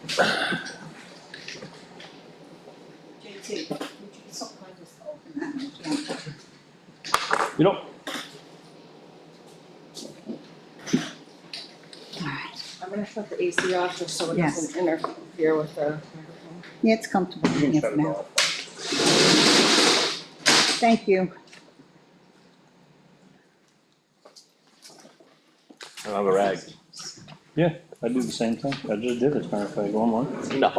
JT, would you be so kind as to open that? You know, I'm gonna shut the AC off just so it Yes. doesn't interfere with the microphone. Yeah, it's comfortable you can enough shut it now. off. Thank you. I have a rag. Yeah, I do the same thing. I just did it, as a matter of fact, one more. No.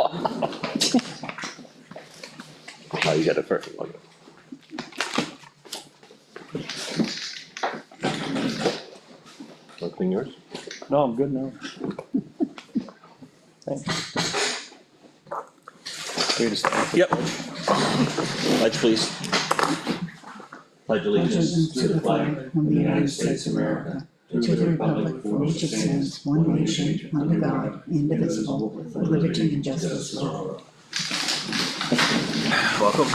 Oh, you got it first. Okay. Want to clean yours? No, I'm good now. Thanks. Here to stand. Yep. Pledge, please. Pledge allegiance to the flag of the United States of America, to the republic for which it stands, one nation, under God, indivisible, with liberty and justice for all. Welcome.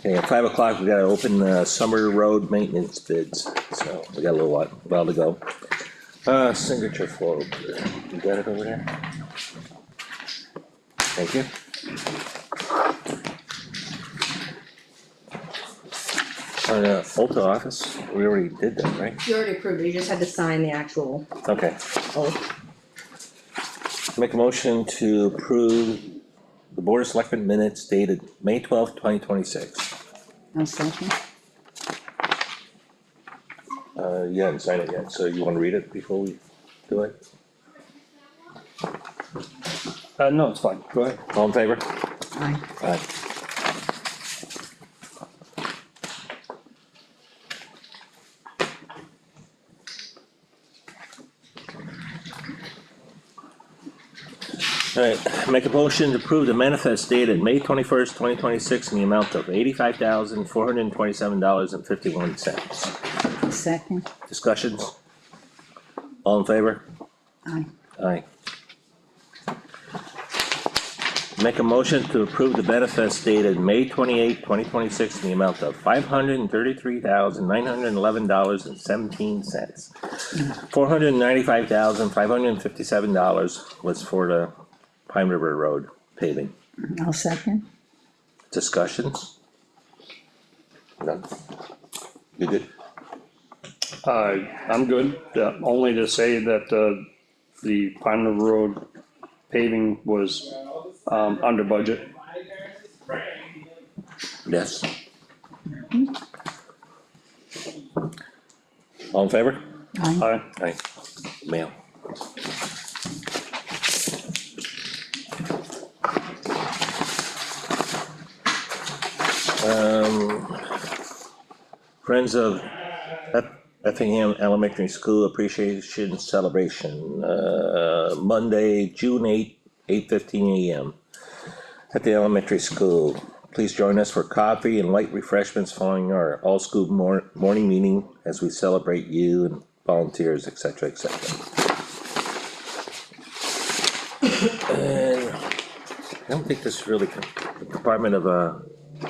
Okay, at 5 o'clock, we gotta open the summer road maintenance bids, so we got a little while to go. Signature flow, you got it over there? Thank you. Ulta office, we already did that, right? You already approved it, you just had to sign the actual Okay, oath. make a motion to approve the Board of Selectmen minutes dated May 12th, 2026. I'll second. You haven't signed it yet, so you wanna read it before we do it? No, it's fine, go ahead. All in favor? Aye. Aye. Alright, make a motion to approve the manifest dated May 21st, 2026 in the amount of $85,427.51. Second. Discussions? All in favor? Aye. Aye. Make a motion to approve the manifest dated May 28th, 2026 in the amount of $533,911.17. $495,557 was for the Pine River Road paving. I'll second. Discussions? None? You good? I'm good, only to say that, the Pine River Road paving was, under budget. Yes. All in favor? Aye. Aye. Mail. Friends of Effingham Elementary School Appreciation Celebration, Monday, June 8th, 8:15 AM at the elementary school. Please join us for coffee and light refreshments following our all-school morning meeting as we celebrate you and volunteers, etc., etc. And I don't think this is really Department of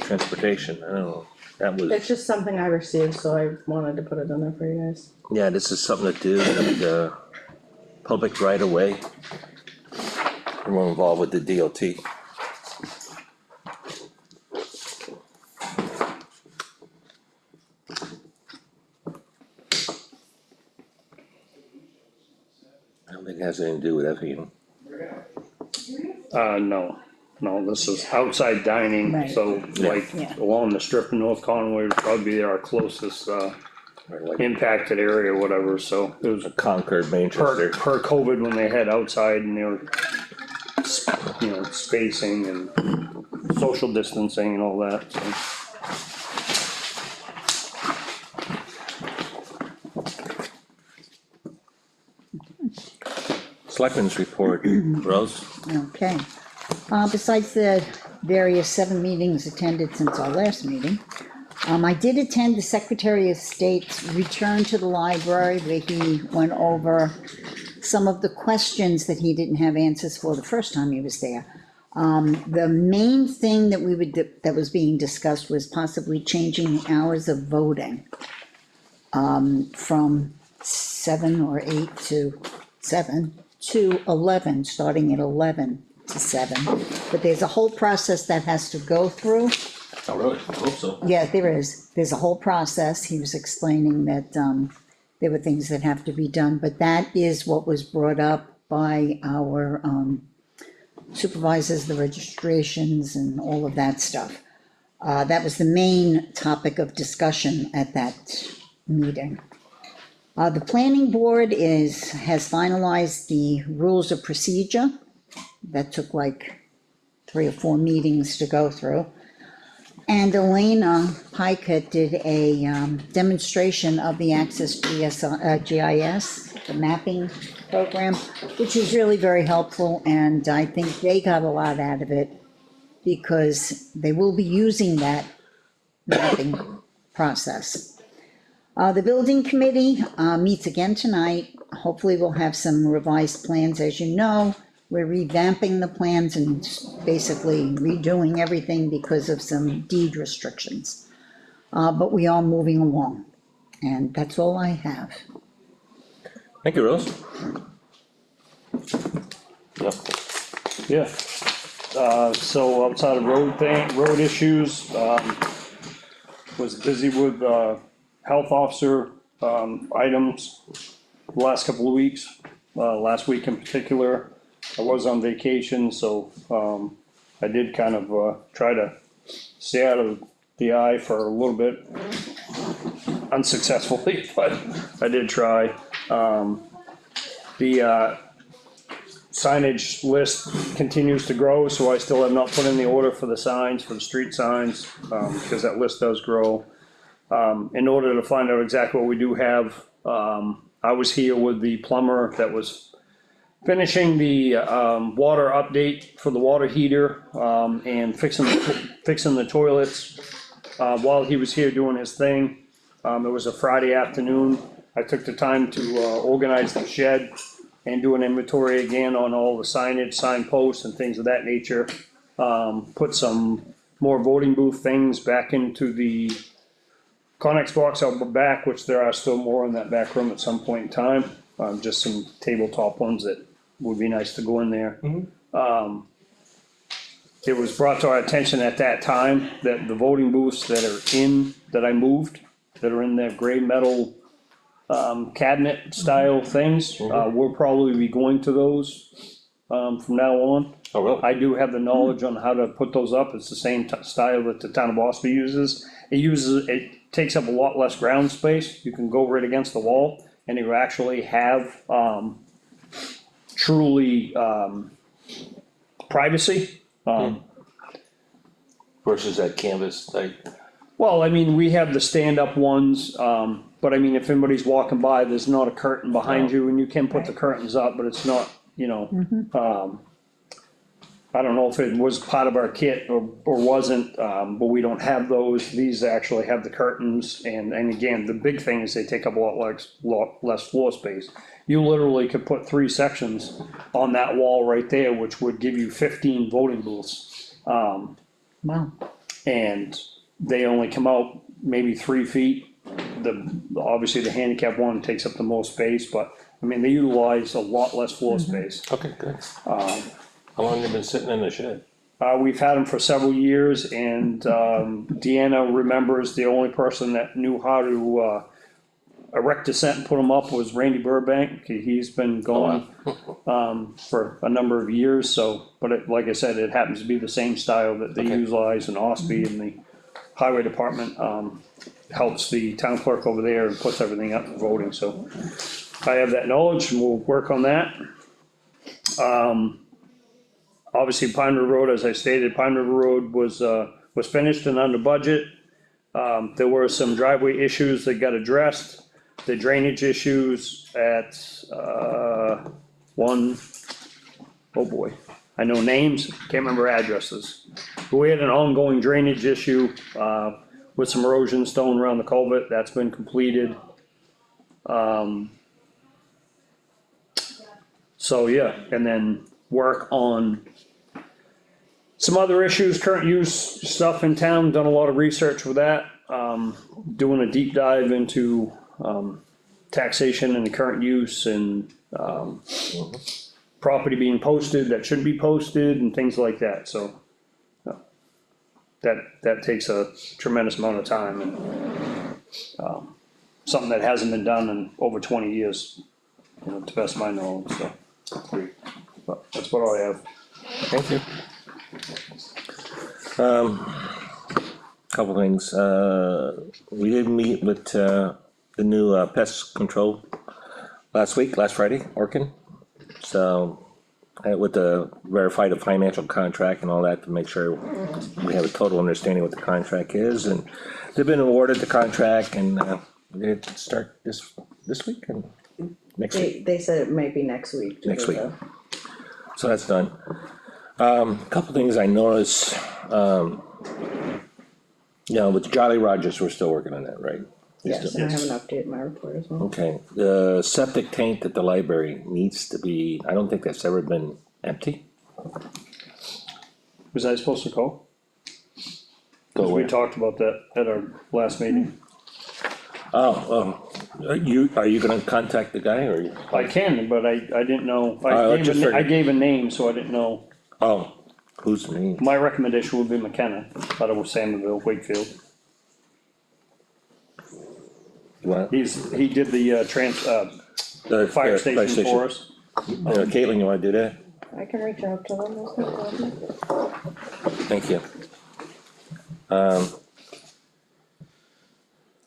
Transportation. I don't know. That was. It's just something I received, so I wanted to put it in there for you guys. Yeah, this is something to do with the public right of way. We're involved with the DOT. I don't think it has anything to do with Effingham. No, this is outside dining, Right. so like Yeah. along the strip in North Conway would probably be our closest, Or like impacted area or whatever, so it was Concord, Manchester. per COVID when they had outside and they were, spacing and social distancing and all that, so. Selectmen's report, Rose? Okay. Besides the various 7 meetings attended since our last meeting, I did attend the Secretary of State's return to the library where he went over some of the questions that he didn't have answers for the first time he was there. The main thing that was being discussed was possibly changing the hours of voting from 7 or 8 to 7 to 11, starting at 11 to 7. But there's a whole process that has to go through. Oh, really? I hope so. Yeah, there is. There's a whole process. He was explaining that there were things that have to be done, but that is what was brought up by our supervisors, the registrations and all of that stuff. That was the main topic of discussion at that meeting. The planning board has finalized the rules of procedure. That took like 3 or 4 meetings to go through. And Elena Pikett did a demonstration of the Access GIS, the mapping program, which is really very helpful, and I think they got a lot out of it because they will be using that mapping process. The building committee meets again tonight. Hopefully we'll have some revised plans. As you know, we're revamping the plans and basically redoing everything because of some deed restrictions. But we are moving along, and that's all I have. Thank you, Rose. Yep. Yeah. So outside of road issues, was busy with, health officer, items the last couple of weeks. Last week in particular, I was on vacation, so, I did kind of, try to stay out of the eye for a little bit. Unsuccessfully, but I did try. The signage list continues to grow, so I still have not put in the order for the signs, for the street signs, because that list does grow. In order to find out exactly what we do have, I was here with the plumber that was finishing the water update for the water heater, and fixing the toilets. While he was here doing his thing, it was a Friday afternoon. I took the time to organize the shed and do an inventory again on all the signage, signposts and things of that nature. Put some more voting booth things back into the Connex box out the back, which there are still more in that back room at some point in time. Just some tabletop ones that would be nice to go in there. It was brought to our attention at that time that the voting booths that I moved, that are in the gray metal cabinet style things, we'll probably be going to those from now on. Oh, really? I do have the knowledge on how to put those up. It's the same style that the town of Ospey uses. It takes up a lot less ground space. You can go right against the wall, and you actually have truly privacy. Versus that canvas type. Well, I mean, we have the stand-up ones, but I mean, if anybody's walking by, there's not a curtain behind you, and you can put the curtains up, but it's not, I don't know if it was part of our kit or wasn't, but we don't have those. These actually have the curtains, and again, the big thing is they take up a lot less floor space. You literally could put 3 sections on that wall right there, which would give you 15 voting booths. Wow. And they only come out maybe 3 feet. Obviously the handicap one takes up the most space, but I mean, they utilize a lot less floor space. Okay, good. How long have you been sitting in the shed? We've had them for several years, and Deanna remembers the only person that knew how to erect a set and put them up was Randy Burbank. He's been going for a number of years, so, but like I said, it happens to be the same style that they utilize in Ospey, and the highway department helps the town clerk over there and puts everything up for voting, so I have that knowledge and we'll work on that. Obviously Pine River Road, as I stated, Pine River Road was finished and under budget. There were some driveway issues that got addressed. The drainage issues at, oh boy, I know names, can't remember addresses. But we had an ongoing drainage issue, with some erosion stone around the culvert, that's been completed. So yeah, and then work on some other issues, current use stuff in town, done a lot of research with that. Doing a deep dive into, taxation and the current use and, property being posted that should be posted and things like that, so. That takes a tremendous amount of time and, something that hasn't been done in over 20 years, you know, to the best of my knowledge, so. But that's what I have. Thank you. Couple things, we did meet with, the new, pest control last Friday, Orkin. So, with the verified financial contract and all that to make sure we have a total understanding what the contract is, and they've been awarded the contract and, it start this week and next week. They said it might be next week. Next week. So that's done. Couple things I noticed, with Jolly Rogers, we're still working on that, right? Yes, and I have an update in my report as well. Okay, the septic tank at the library needs to be, I don't think that's ever been empty. Was I supposed to call? Go We away. talked about that at our last meeting. Are you gonna contact the guy or? I can, but I didn't know, just figured. I gave a name, so I didn't know. Oh, who's the name? My recommendation would be McKenna, out of Samuelville, Wakefield. What? He did the, The fire station for us. Caitlin, you wanna do that? I can reach out to them, there's no problem. Thank you.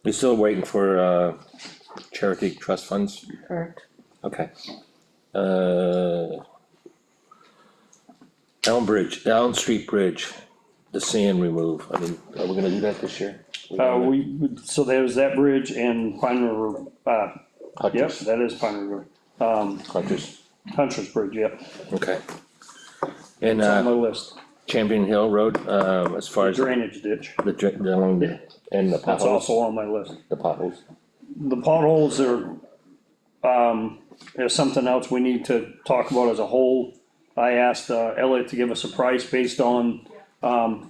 We still waiting for, charity trust funds? Correct. Okay. Elm Street Bridge, the sand remove, I mean, are we gonna do that this year? So there's that bridge and Pine River, yep, Hunters, that is Pine River, Hunters, Hunter's Bridge, yep, okay. And, it's on my list. Champion Hill Road, as far as Drainage ditch, along the, and the that's also potholes, on my list. the potholes. The potholes are something else we need to talk about as a whole. I asked Elliot to give us a price based on,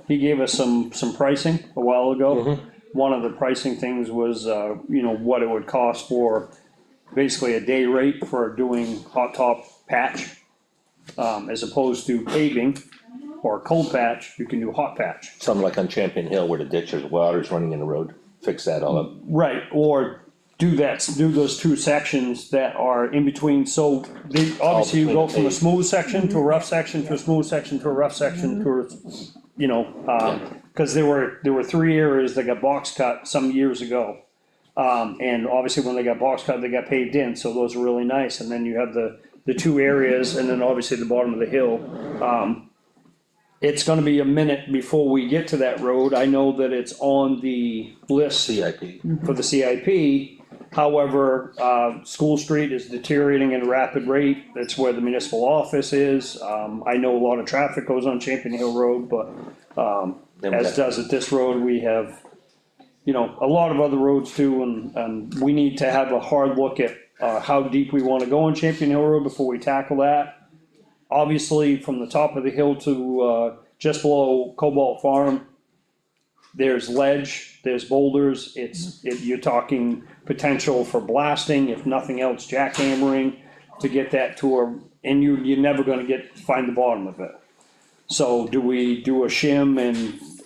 he gave us some pricing a while ago. One of the pricing things was, what it would cost for basically a day rate for doing hot top patch. As opposed to paving or cold patch, you can do hot patch. Something like on Champion Hill where the ditch, there's water's running in the road, fix that all up. Right, or do those two sections that are in between, so they, obviously you go from a smooth section to a rough section to a smooth section to a rough section to a, cause there were 3 areas that got box cut some years ago. And obviously when they got box cut, they got paved in, so those are really nice, and then you have the 2 areas, and then obviously the bottom of the hill. It's gonna be a minute before we get to that road, I know that it's on the list CIP. for the CIP. However, School Street is deteriorating at a rapid rate, that's where the municipal office is. I know a lot of traffic goes on Champion Hill Road, but, as does at this road, we have, a lot of other roads too, and we need to have a hard look at, how deep we wanna go on Champion Hill Road before we tackle that. Obviously, from the top of the hill to, just below Cobalt Farm, there's ledge, there's boulders, you're talking potential for blasting, if nothing else, jackhammering to get that and you're never gonna find the bottom of it. So do we do a shim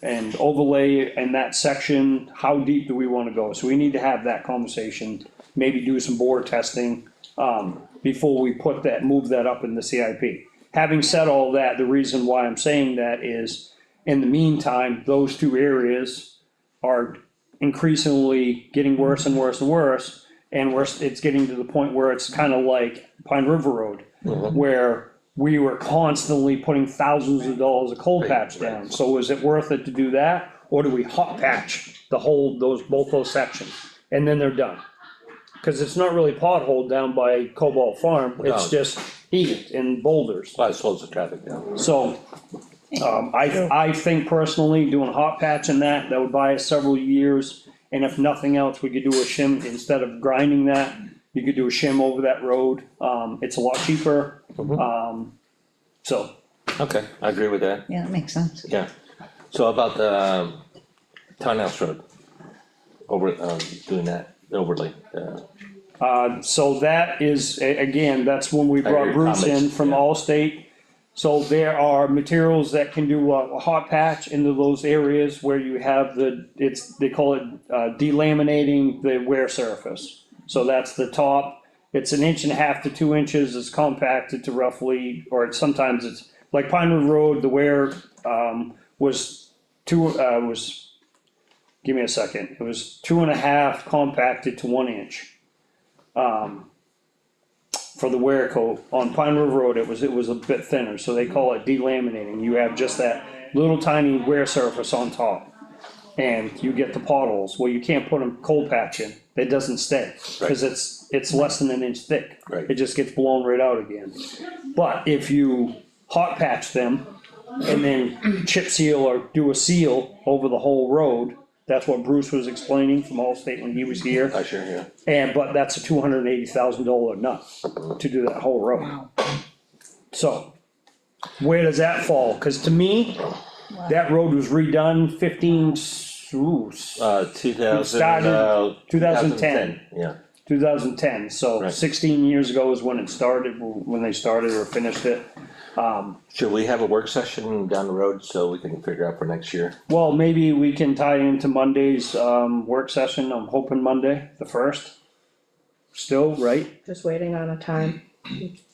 and overlay in that section? How deep do we wanna go? So we need to have that conversation, maybe do some bore testing, before we move that up in the CIP. Having said all that, the reason why I'm saying that is, in the meantime, those 2 areas are increasingly getting worse and worse and worse. And it's getting to the point where it's kinda like Pine River Road, where we were constantly putting thousands of dollars of cold patch down. So is it worth it to do that, or do we hot patch both those sections, and then they're done? Cause it's not really potholed down by Cobalt Farm, it's No. just heat and boulders. Well, it slows the traffic down. So, I think personally, doing a hot patch in that would buy us several years. And if nothing else, we could do a shim, instead of grinding that, you could do a shim over that road, it's a lot cheaper. So, Okay, I agree with that, Yeah, that makes sense. yeah. So about the, Townhouse Road, doing that overlay, So that is, again, that's when we I brought heard Bruce in comments, from yeah. Allstate. So there are materials that can do a hot patch into those areas where you have they call it delaminating the wear surface. So that's the top, it's 1.5 to 2 inches, is compacted to roughly, or sometimes it's, like Pine River Road, the wear, was give me a second, it was 2.5 compacted to 1 inch. For the wear coat, on Pine River Road, it was a bit thinner, so they call it delaminating, you have just that little tiny wear surface on top. And you get the potholes, well, you can't put a cold patch in, it doesn't stay, cause it's less than 1 inch thick. Right. It just gets blown right out again. But if you hot patch them, and then chip seal or do a seal over the whole road, that's what Bruce was explaining from Allstate when he was here. I sure, yeah. But that's a $280,000 nut to do that whole road. Wow. So, where does that fall? Cause to me, that road was redone 2000, started 2010. Yeah, 2010, so Right. 16 years ago is when it started, when they started or finished it. should we have a work session down the road so we can figure out for next year? Well, maybe we can tie into Monday's, work session, I'm hoping Monday, the 1st. Still, right? Just waiting on a time.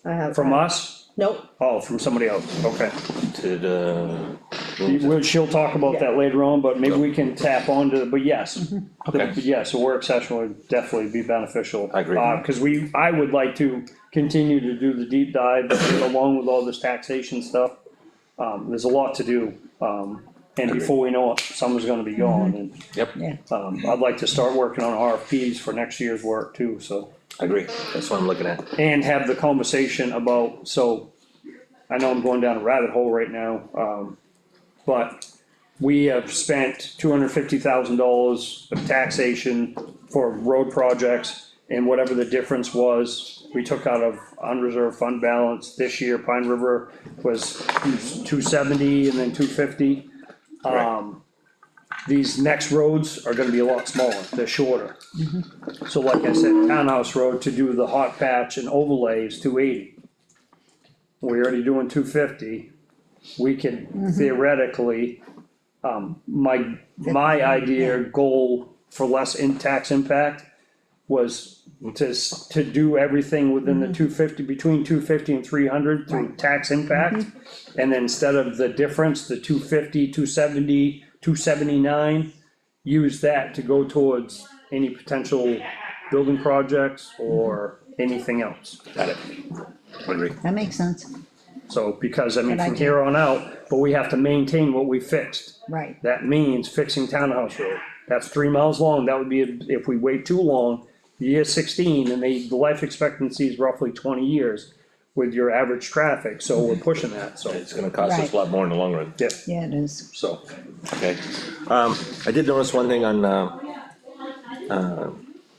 I have. From us? Nope, Oh, from somebody else, okay. To the. She'll talk about that later on, but maybe we can tap onto, but yes. Okay. Yes, a work session would definitely be beneficial. I agree. Cause I would like to continue to do the deep dive along with all this taxation stuff. There's a lot to do, and before we know it, summer's gonna be gone, and, Yep, Yeah, I'd like to start working on RFPs for next year's work too, so. I agree, that's what I'm looking at. And have the conversation about, so, I know I'm going down a rabbit hole right now, but we have spent $250,000 of taxation for road projects, and whatever the difference was, we took out of unreserved fund balance. This year, Pine River was 270 and then 250. Right. These next roads are gonna be a lot smaller, they're shorter. So like I said, Townhouse Road, to do the hot patch and overlay is 280. We're already doing 250, we could theoretically, my idea, goal for less tax impact was to do everything within the 250, between 250 and 300 through tax impact. And then instead of the difference, the 250, 270, 279, use that to go towards any potential building projects or anything else. Got it. Agree. that makes sense, So, because I mean, Good from idea. here on out, but we have to maintain what we fixed. right, That means fixing Townhouse Road, that's 3 miles long, that would be, if we wait too long, year 16, and the life expectancy is roughly 20 years with your average traffic, so we're pushing that, so, It's gonna cost us Right. a lot more in the long run. yeah, yeah, it is, so. Okay, I did notice one thing on,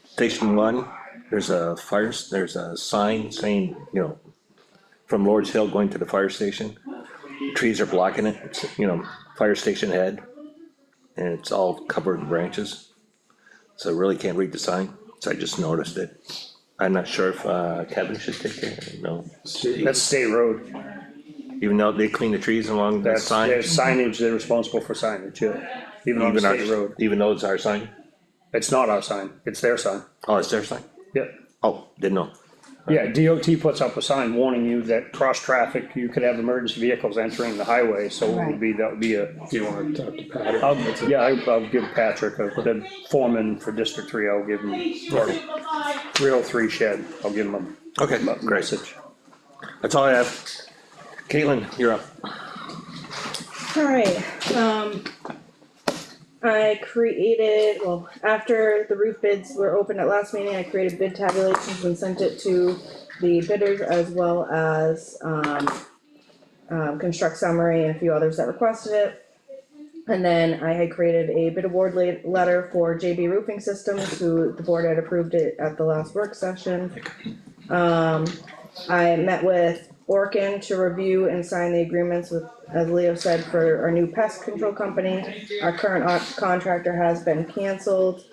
Station One, there's a there's a sign saying, from Lord's Hill going to the fire station. Trees are blocking it, it's, fire station head, and it's all covered in branches. So I really can't read the sign, so I just noticed it. I'm not sure if, Kevin should take care of it, no. That's state road, Even though they clean the trees along the that's, sign, there's signage, they're responsible for signage, yeah, even on the even state road. even though it's our sign? It's not our sign, it's their sign, Oh, it's their sign? yeah. Oh, didn't know. Yeah, DOT puts up a sign warning you that cross traffic, you could have emergency vehicles entering the highway, so it would be, that would be a. Do you wanna talk to Pat? I'll give Patrick, the foreman for District 3, I'll give him, or 303 shed, I'll give him Okay, a great. message. That's all I have. Caitlin, you're up. alright, I created, well, after the roof bids were opened at last meeting, I created bid tabulations and sent it to the bidders as well as, construct summary and a few others that requested it. And then I had created a bid award letter for JB Roofing Systems, who the board had approved it at the last work session. I met with Orkin to review and sign the agreements with, as Leo said, for our new pest control company. Our current contractor has been canceled.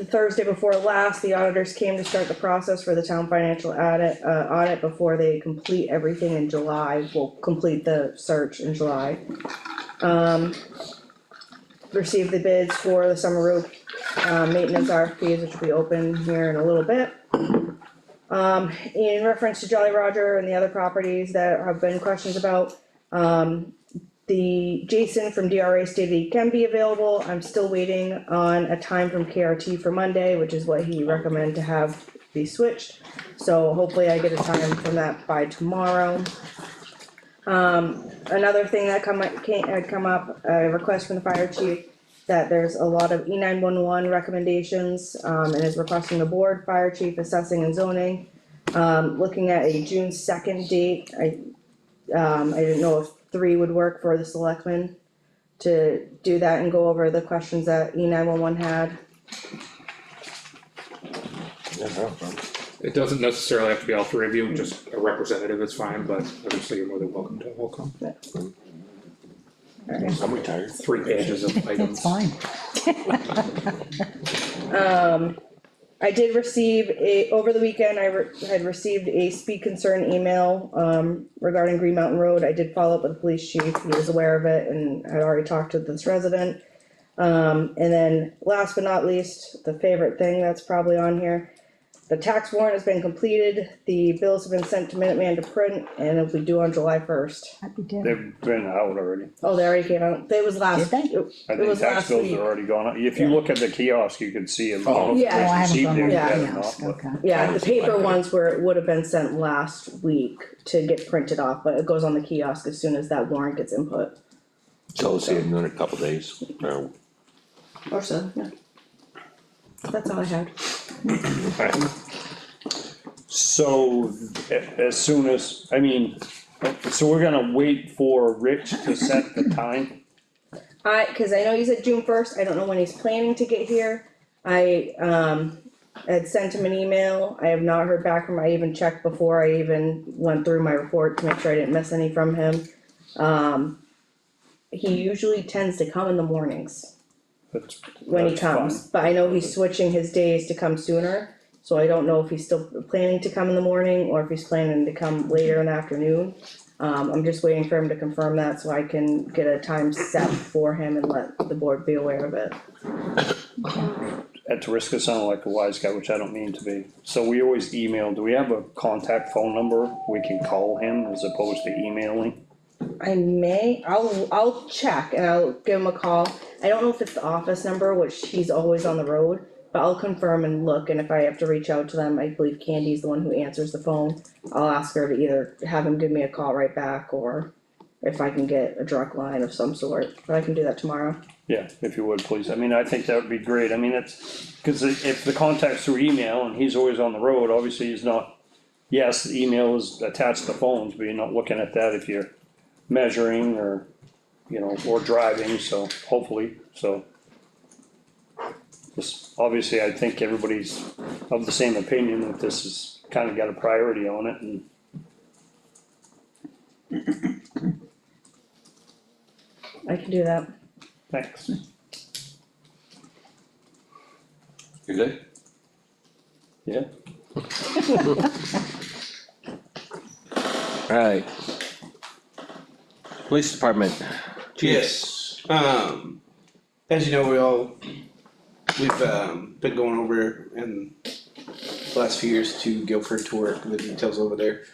the Thursday before last, the auditors came to start the process for the town financial audit before they complete everything in July, will complete the search in July. Received the bids for the summer roof, maintenance RFPs, which will be open here in a little bit. In reference to Jolly Roger and the other properties that have been questions about, the Jason from DRA stated he can be available. I'm still waiting on a time from KRT for Monday, which is what he recommended to have be switched. So hopefully I get a time from that by tomorrow. Another thing that had come up, a request from the fire chief, that there's a lot of E911 recommendations, and is requesting the board, fire chief, assessing and zoning. Looking at a June 2nd date, I didn't know if 3 would work for the selectmen to do that and go over the questions that E911 had. It doesn't necessarily have to be all three of you, just a representative is fine, but obviously you're more than welcome to welcome. I'm retired. 3 pages of items. It's fine. I did receive over the weekend, had received a speed concern email, regarding Green Mountain Road. I did follow up with the police chief, he was aware of it and had already talked to this resident. And then last but not least, the favorite thing that's probably on here, the tax warrant has been completed, the bills have been sent to Minuteman to print, and it'll be due on July 1st. Happy day. They've been out already. Oh, they already came out, it was last, Did they? it I it think was tax last bills week. are already gone up. If you look at the kiosk, you can see them. Oh, yeah. Oh, I haven't Received gone them over Yeah. yet the or not, kiosk, but- okay. Yeah, the paper ones would have been sent last week to get printed off, but it goes on the kiosk as soon as that warrant gets input. So we'll see him in a couple days, Or so, yeah. That's all I had. So, as soon as, so we're gonna wait for Rich to set the time? Cause I know he's at June 1st, I don't know when he's planning to get here. I, had sent him an email, I have not heard back from him, I even checked before I even went through my report to make sure I didn't miss any from him. He usually tends to come in the mornings That's- when he that's fine. comes, but I know he's switching his days to come sooner. So I don't know if he's still planning to come in the morning or if he's planning to come later in the afternoon. I'm just waiting for him to confirm that so I can get a time set for him and let the board be aware of it. At the risk of sounding like a wise guy, which I don't mean to be, so we always email, do we have a contact phone number we can call him as opposed to emailing? I'll check and I'll give him a call. I don't know if it's the office number, which he's always on the road, but I'll confirm and look, and if I have to reach out to them, I believe Candy's the one who answers the phone. I'll ask her to either have him give me a call right back, or if I can get a direct line of some sort, but I can do that tomorrow. Yeah, if you would, please, I think that would be great, it's, cause if the contact's through email and he's always on the road, obviously he's not. Yes, the email is attached to phones, but you're not looking at that if you're measuring or, or driving, so hopefully, so. This, obviously, I think everybody's of the same opinion that this has kinda got a priority on it and I can do that. thanks. You good? Yeah, Alright. Police department. Chief. Yes, as you know, we've been going over in the last few years to Guilford to work the details over there.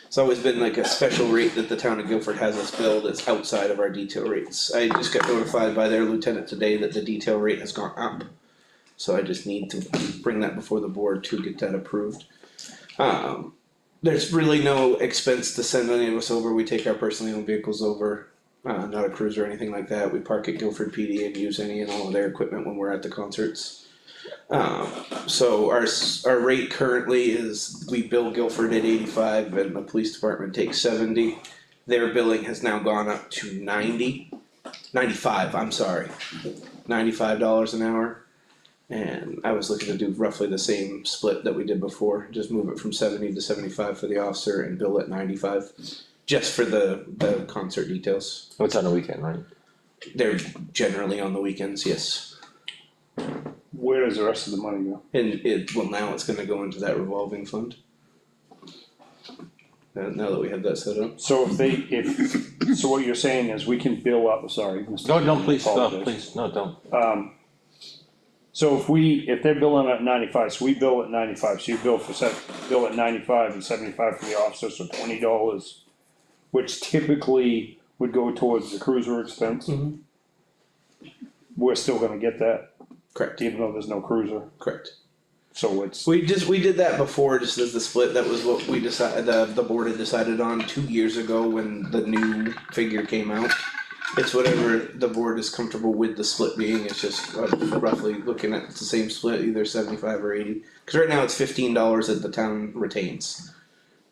It's always been like a special rate that the town of Guilford has us billed that's outside of our detail rates. I just got notified by their lieutenant today that the detail rate has gone up. So I just need to bring that before the board to get that approved. There's really no expense to send any of us over, we take our personally owned vehicles over. Not a cruiser or anything like that, we park at Guilford PD and use any and all of their equipment when we're at the concerts. So our rate currently is, we bill Guilford at 85 and the police department takes 70. Their billing has now gone up to 95, I'm sorry, $95 an hour. And I was looking to do roughly the same split that we did before, just move it from 70 to 75 for the officer and bill at 95. Just for the concert details. It's on the weekend, right? They're generally on the weekends, yes. Where does the rest of the money go? And now it's gonna go into that revolving fund. Now that we have that set up. So so what you're saying is we can bill up, sorry. Mr. No, don't, please, no, Apologize. please, no, don't. So if they're billing at 95, so we bill at 95, so you bill at 95 and 75 for the officer, so $20, which typically would go towards the cruiser expense. We're still gonna get that, Correct, even though there's no cruiser, correct. so it's, We did that before, just as the split, that was what we decided, the board had decided on 2 years ago when the new figure came out. It's whatever the board is comfortable with the split being, it's just roughly looking at the same split, either 75 or 80. Cause right now it's $15 that the town retains,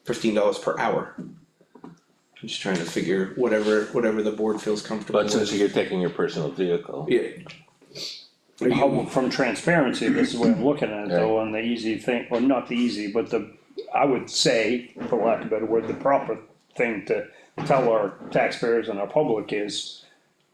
$15 per hour. I'm just trying to figure whatever the board feels comfortable But with. since you're taking your personal vehicle, Yeah. from transparency, this is what I'm looking at though, and the easy thing, or not the easy, but I would say, for lack of a better word, the proper thing to tell our taxpayers and our public is,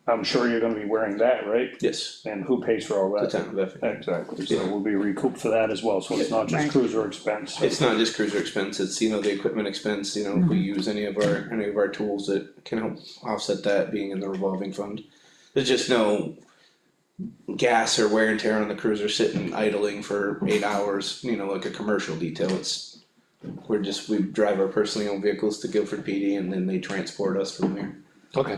I'm sure you're gonna be wearing that, right? Yes, And who pays for all the that? town of Effingham. Exactly, so we'll be recouped for that as well, so it's not just Right. cruiser expense. It's not just cruiser expense, it's, the equipment expense, if we use any of our tools that can help offset that being in the revolving fund. There's just no gas or wear and tear on the cruiser sitting idling for 8 hours, like a commercial detail, we drive our personally owned vehicles to Guilford PD and then they transport us from there. okay,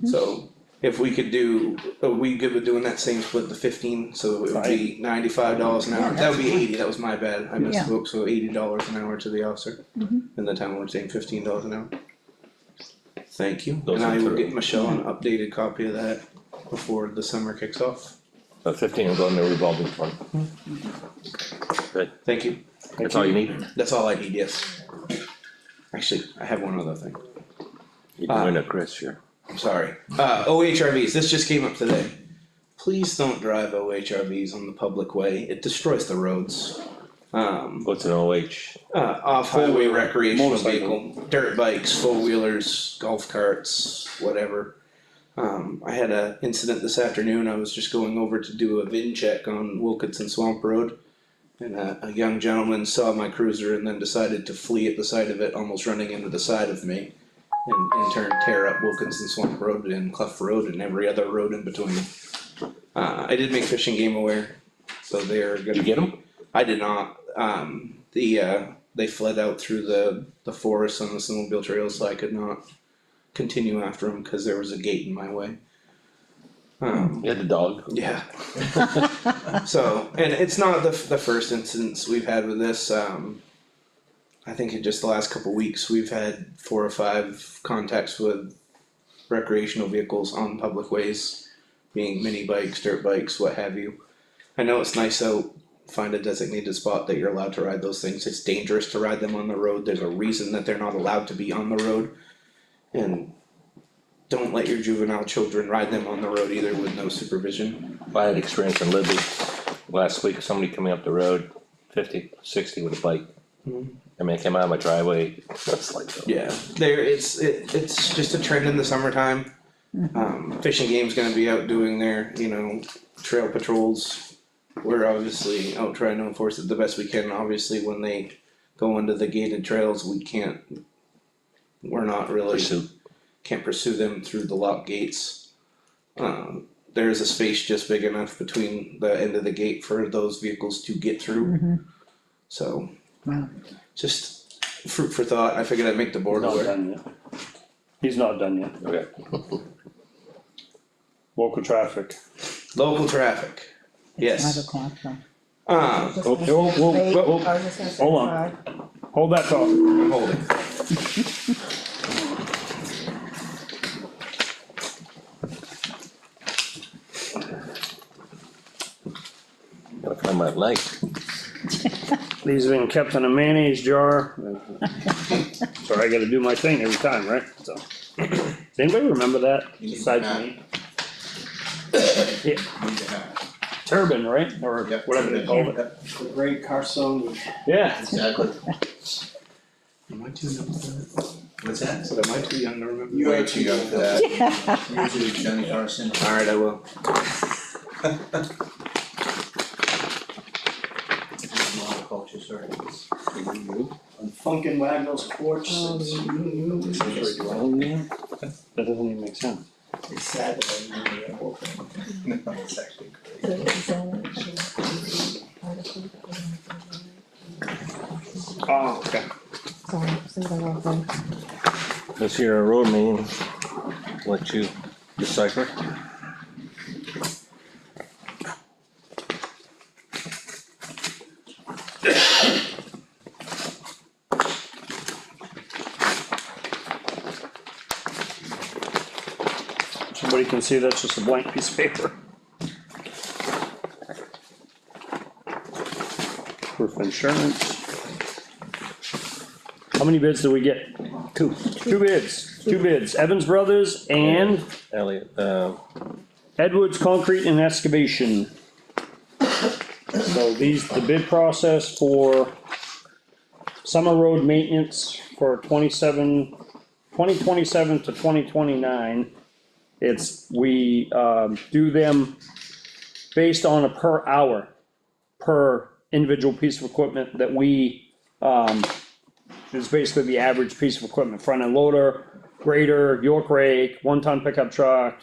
So if we could do, we good with doing that same split, the 15, so it would be $95 an hour, Yeah, that would be that's 80, that was my bad, I misspoke, so $80 an hour to the officer. And the town would saying $15 an hour. Thank you, Those and are I will true. get Michelle an updated copy of that before the summer kicks off. 15 will go in the revolving fund. Good, Thank you, that's all you need? that's all I need, yes. Actually, I have one other thing. You're doing it, Chris, here. I'm sorry. OHRVs, this just came up today. Please don't drive OHRVs on the public way, it destroys the roads. What's an OH? Off-highway recreational motorcycle. vehicle, dirt bikes, four-wheelers, golf carts, whatever. I had a incident this afternoon, I was just going over to do a VIN check on Wilkinson Swamp Road. And a young gentleman saw my cruiser and then decided to flee at the sight of it, almost running into the side of me. And in turn tear up Wilkinson Swamp Road and Clough Road and every other road in between. I did make Fish and Game aware, so they're gonna. Did you get them? I did not, they fled out through the forest on the snowmobile trails, so I could not continue after them, cause there was a gate in my way. You had the dog? Yeah. So, and it's not the first instance we've had with this, I think in just the last couple weeks, we've had 4 or 5 contacts with recreational vehicles on public ways, being mini bikes, dirt bikes, what have you. I know it's nice out, find a designated spot that you're allowed to ride those things, it's dangerous to ride them on the road, there's a reason that they're not allowed to be on the road. And don't let your juvenile children ride them on the road either with no supervision. I had experience in Libby last week, somebody coming up the road, 50, 60 with a bike. I mean, I came out of my driveway, that's like. Yeah, it's just a trend in the summertime. Fish and Game's gonna be out doing their, trail patrols. We're obviously out trying to enforce it the best we can, obviously when they go into the gated trails, we're not really. Pursuit. Can't pursue them through the lock gates. There is a space just big enough between the end of the gate for those vehicles to get through. So, Wow. just fruit for thought, I figured I'd make the board Not aware. done yet. He's not done yet. Okay. Local traffic. Local traffic, 5 yes. o'clock though. Whoa, hold on. Hold that thought. I'm holding. Gotta find my light. These have been kept in a mayonnaise jar. So I gotta do my thing every time, right? So. Does anybody remember that besides me? Yeah, turban, right? Or Yep, whatever they call it. The great Carson. Yeah. Exactly. Am I too young for that? What's that? So am I too young to remember? You are too young for that. Usually Johnny Carson. Alright, I will. just heard it. On Funkin' Wagnall's porch, Accessory dwelling unit? That doesn't even make sense. it's sad that I remember that whole thing. No, it's actually crazy. Oh, okay. This here a road meeting, let you decipher. Somebody can see that's just a blank piece of paper. Proof of insurance. How many bids do we get? Two. Two bids, Evans Brothers and Elliot, Edwards Concrete and Excavation. So the bid process for summer road maintenance for 2027 to 2029. We do them based on a per hour, per individual piece of equipment that is basically the average piece of equipment, front end loader, grader, York rake, 1-ton pickup truck,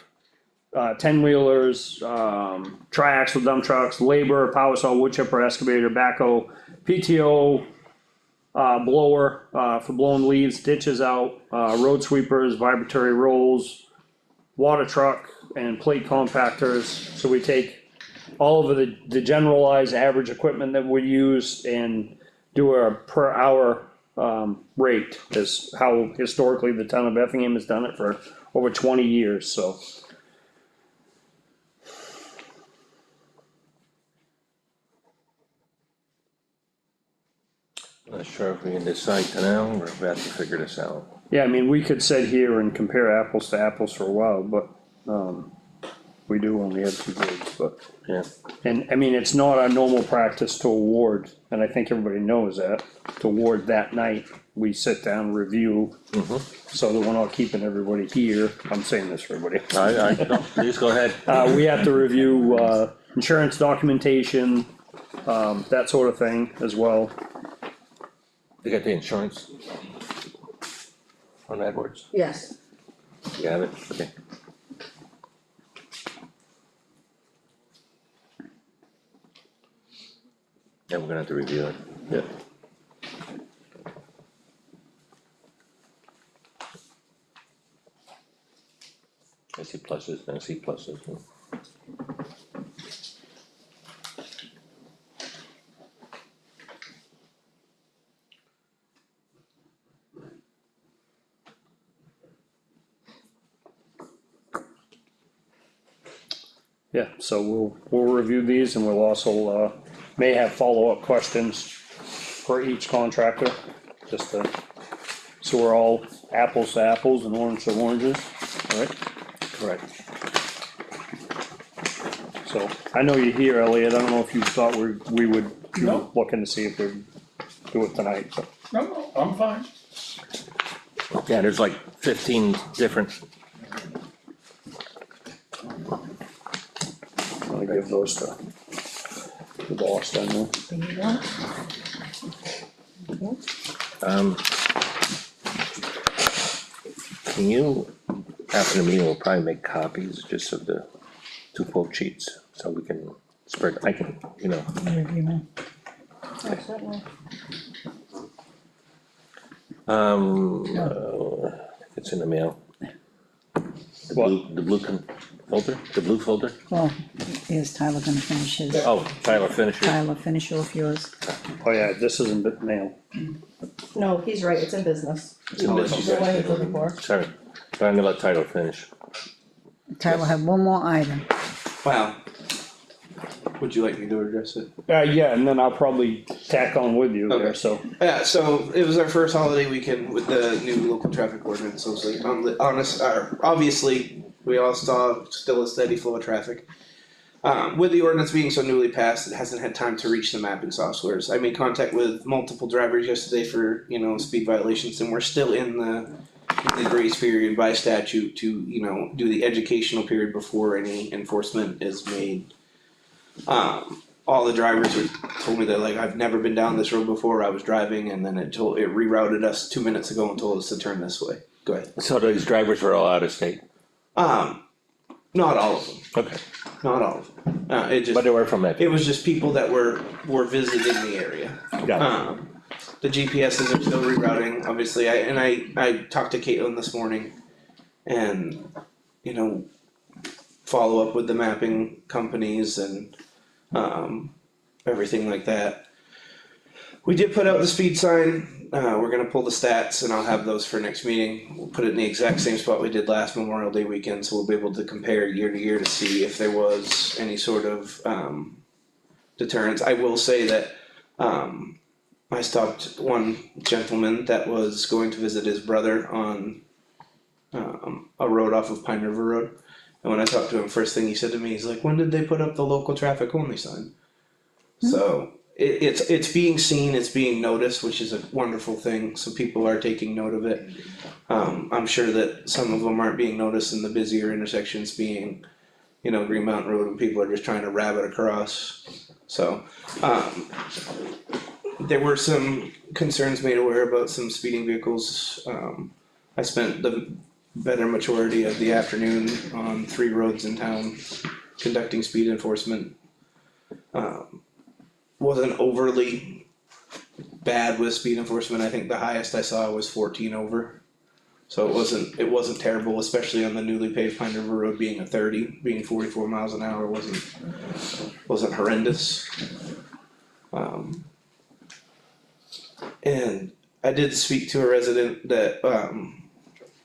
10-wheelers, triaxle dump trucks, labor, power saw, wood chipper, excavator, backhoe, PTO, blower, for blowing leaves, ditches out, road sweepers, vibratory rolls, water truck, and plate compactors. So we take all of the generalized average equipment that we use and do a per hour rate, is how historically the town of Effingham has done it for over 20 years, so. not sure if we can decide now, or if we have to figure this out. Yeah, I mean, we could sit here and compare apples to apples for a while, but, we do only have two bids, but. Yeah, And, I mean, it's not our normal practice to award, and I think everybody knows that, to award that night. We sit down, review, so that we're not keeping everybody here. I'm saying this for everybody. no, please go ahead. We have to review, insurance documentation, that sort of thing as well. You got the insurance? On Edwards, Yes, you have it, okay. Yeah, we're gonna have to review it. Yeah. I see pluses, and I see pluses. Yeah, so we'll review these and we'll also, may have follow-up questions for each contractor, just to, so we're all apples to apples and orange to oranges, alright? Correct. So, I know you're here, Elliot, I don't know if you thought we would, you were No. looking to see if we'd do it tonight, but. No, I'm fine. Yeah, there's like 15 different, I'm gonna give those to the boss down there. can you, after the meeting, we'll probably make copies just of the two quote sheets, so we can spread, I can, you know. It's in the mail. The blue folder, the blue folder? Well, is Tyler gonna finish his? Oh, Tyler, finish it. Tyler, finish off yours. Oh yeah, this isn't bit mail. no, he's right, it's in business. It's in business. The one he's looking for. Sorry, but I'm gonna let Tyler finish. Tyler have one more item. Wow. Would you like me to address it? Yeah, and then I'll probably tack on with you there, Okay. so. Yeah, so it was our first holiday weekend with the new local traffic ordinance, so it's like, obviously, we all saw still a steady flow of traffic. With the ordinance being so newly passed, it hasn't had time to reach the mapping softwares. I made contact with multiple drivers yesterday for, speed violations, and we're still in the grace period by statute to, do the educational period before any enforcement is made. All the drivers are told me that like, I've never been down this road before, I was driving and then it rerouted us 2 minutes ago and told us to turn this way. Go ahead. So these drivers were all out of state? Not all of them, Okay, not all of them, it just. but they were from that. It was just people that were visiting the area. Got The GPSs are still rerouting, obviously, I talked to Caitlin this morning. And, you know, follow up with the mapping companies and, everything like that. We did put out the speed sign, we're gonna pull the stats and I'll have those for next meeting. We'll put it in the exact same spot we did last Memorial Day weekend, so we'll be able to compare year to year to see if there was any sort of, deterrence. I will say that, I stopped one gentleman that was going to visit his brother on, a road off of Pine River Road. And when I talked to him, first thing he said to me, he's like, when did they put up the local traffic only sign? So it's being seen, it's being noticed, which is a wonderful thing, so people are taking note of it. I'm sure that some of them aren't being noticed in the busier intersections being, you know, Green Mountain Road, and people are just trying to rabbit across. So, there were some concerns made aware about some speeding vehicles. I spent the better majority of the afternoon on 3 roads in town conducting speed enforcement. Wasn't overly bad with speed enforcement, I think the highest I saw was 14 over. So it wasn't terrible, especially on the newly paved Pine River Road being a 30, being 44 miles an hour wasn't horrendous. And I did speak to a resident that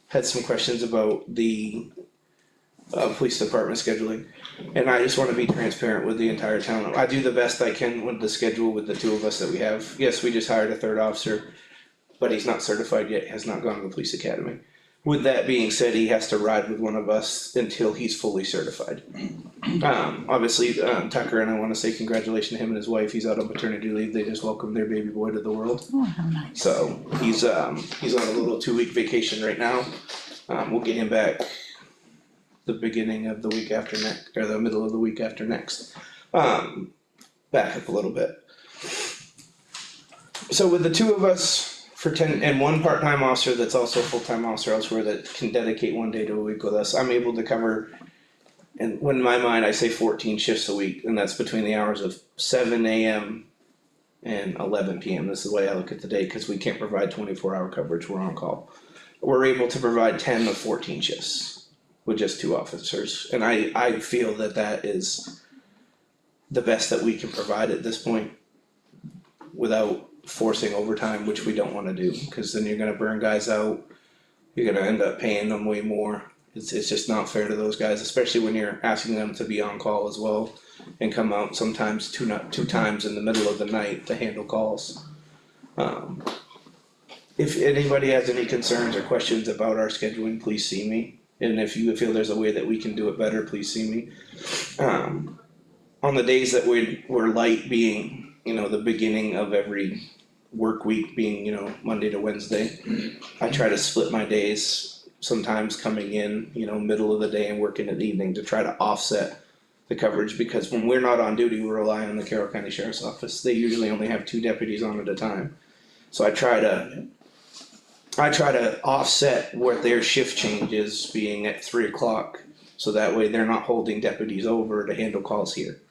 had some questions about the police department scheduling. And I just wanna be transparent with the entire town. I do the best I can with the schedule with the 2 of us that we have. Yes, we just hired a 3rd officer, but he's not certified yet, has not gone to the police academy. With that being said, he has to ride with one of us until he's fully certified. Obviously, Tucker, and I wanna say congratulations to him and his wife, he's out on maternity leave, they just welcomed their baby boy to the world. Oh, how nice. So, he's on a little 2-week vacation right now, we'll get him back the beginning of the week after next, or the middle of the week after next. Back up a little bit. So with the 2 of us for 10, and 1 part-time officer that's also a full-time officer elsewhere that can dedicate 1 day to a week with us, I'm able to cover, and when in my mind, I say 14 shifts a week, and that's between the hours of 7 AM and 11 PM, this is the way I look at the day, cause we can't provide 24-hour coverage, we're on call. We're able to provide 10 of 14 shifts with just 2 officers, and I feel that that is the best that we can provide at this point without forcing overtime, which we don't wanna do, cause then you're gonna burn guys out, you're gonna end up paying them way more. It's just not fair to those guys, especially when you're asking them to be on call as well and come out sometimes 2 times in the middle of the night to handle calls. If anybody has any concerns or questions about our scheduling, please see me. And if you feel there's a way that we can do it better, please see me. On the days that we're light, being, you know, the beginning of every work week being, you know, Monday to Wednesday, I try to split my days, sometimes coming in, you know, middle of the day and working at the evening to try to offset the coverage, because when we're not on duty, we rely on the Carroll County Sheriff's Office. They usually only have 2 deputies on at a time. So I try to offset what their shift change is being at 3 o'clock, so that way they're not holding deputies over to handle calls here.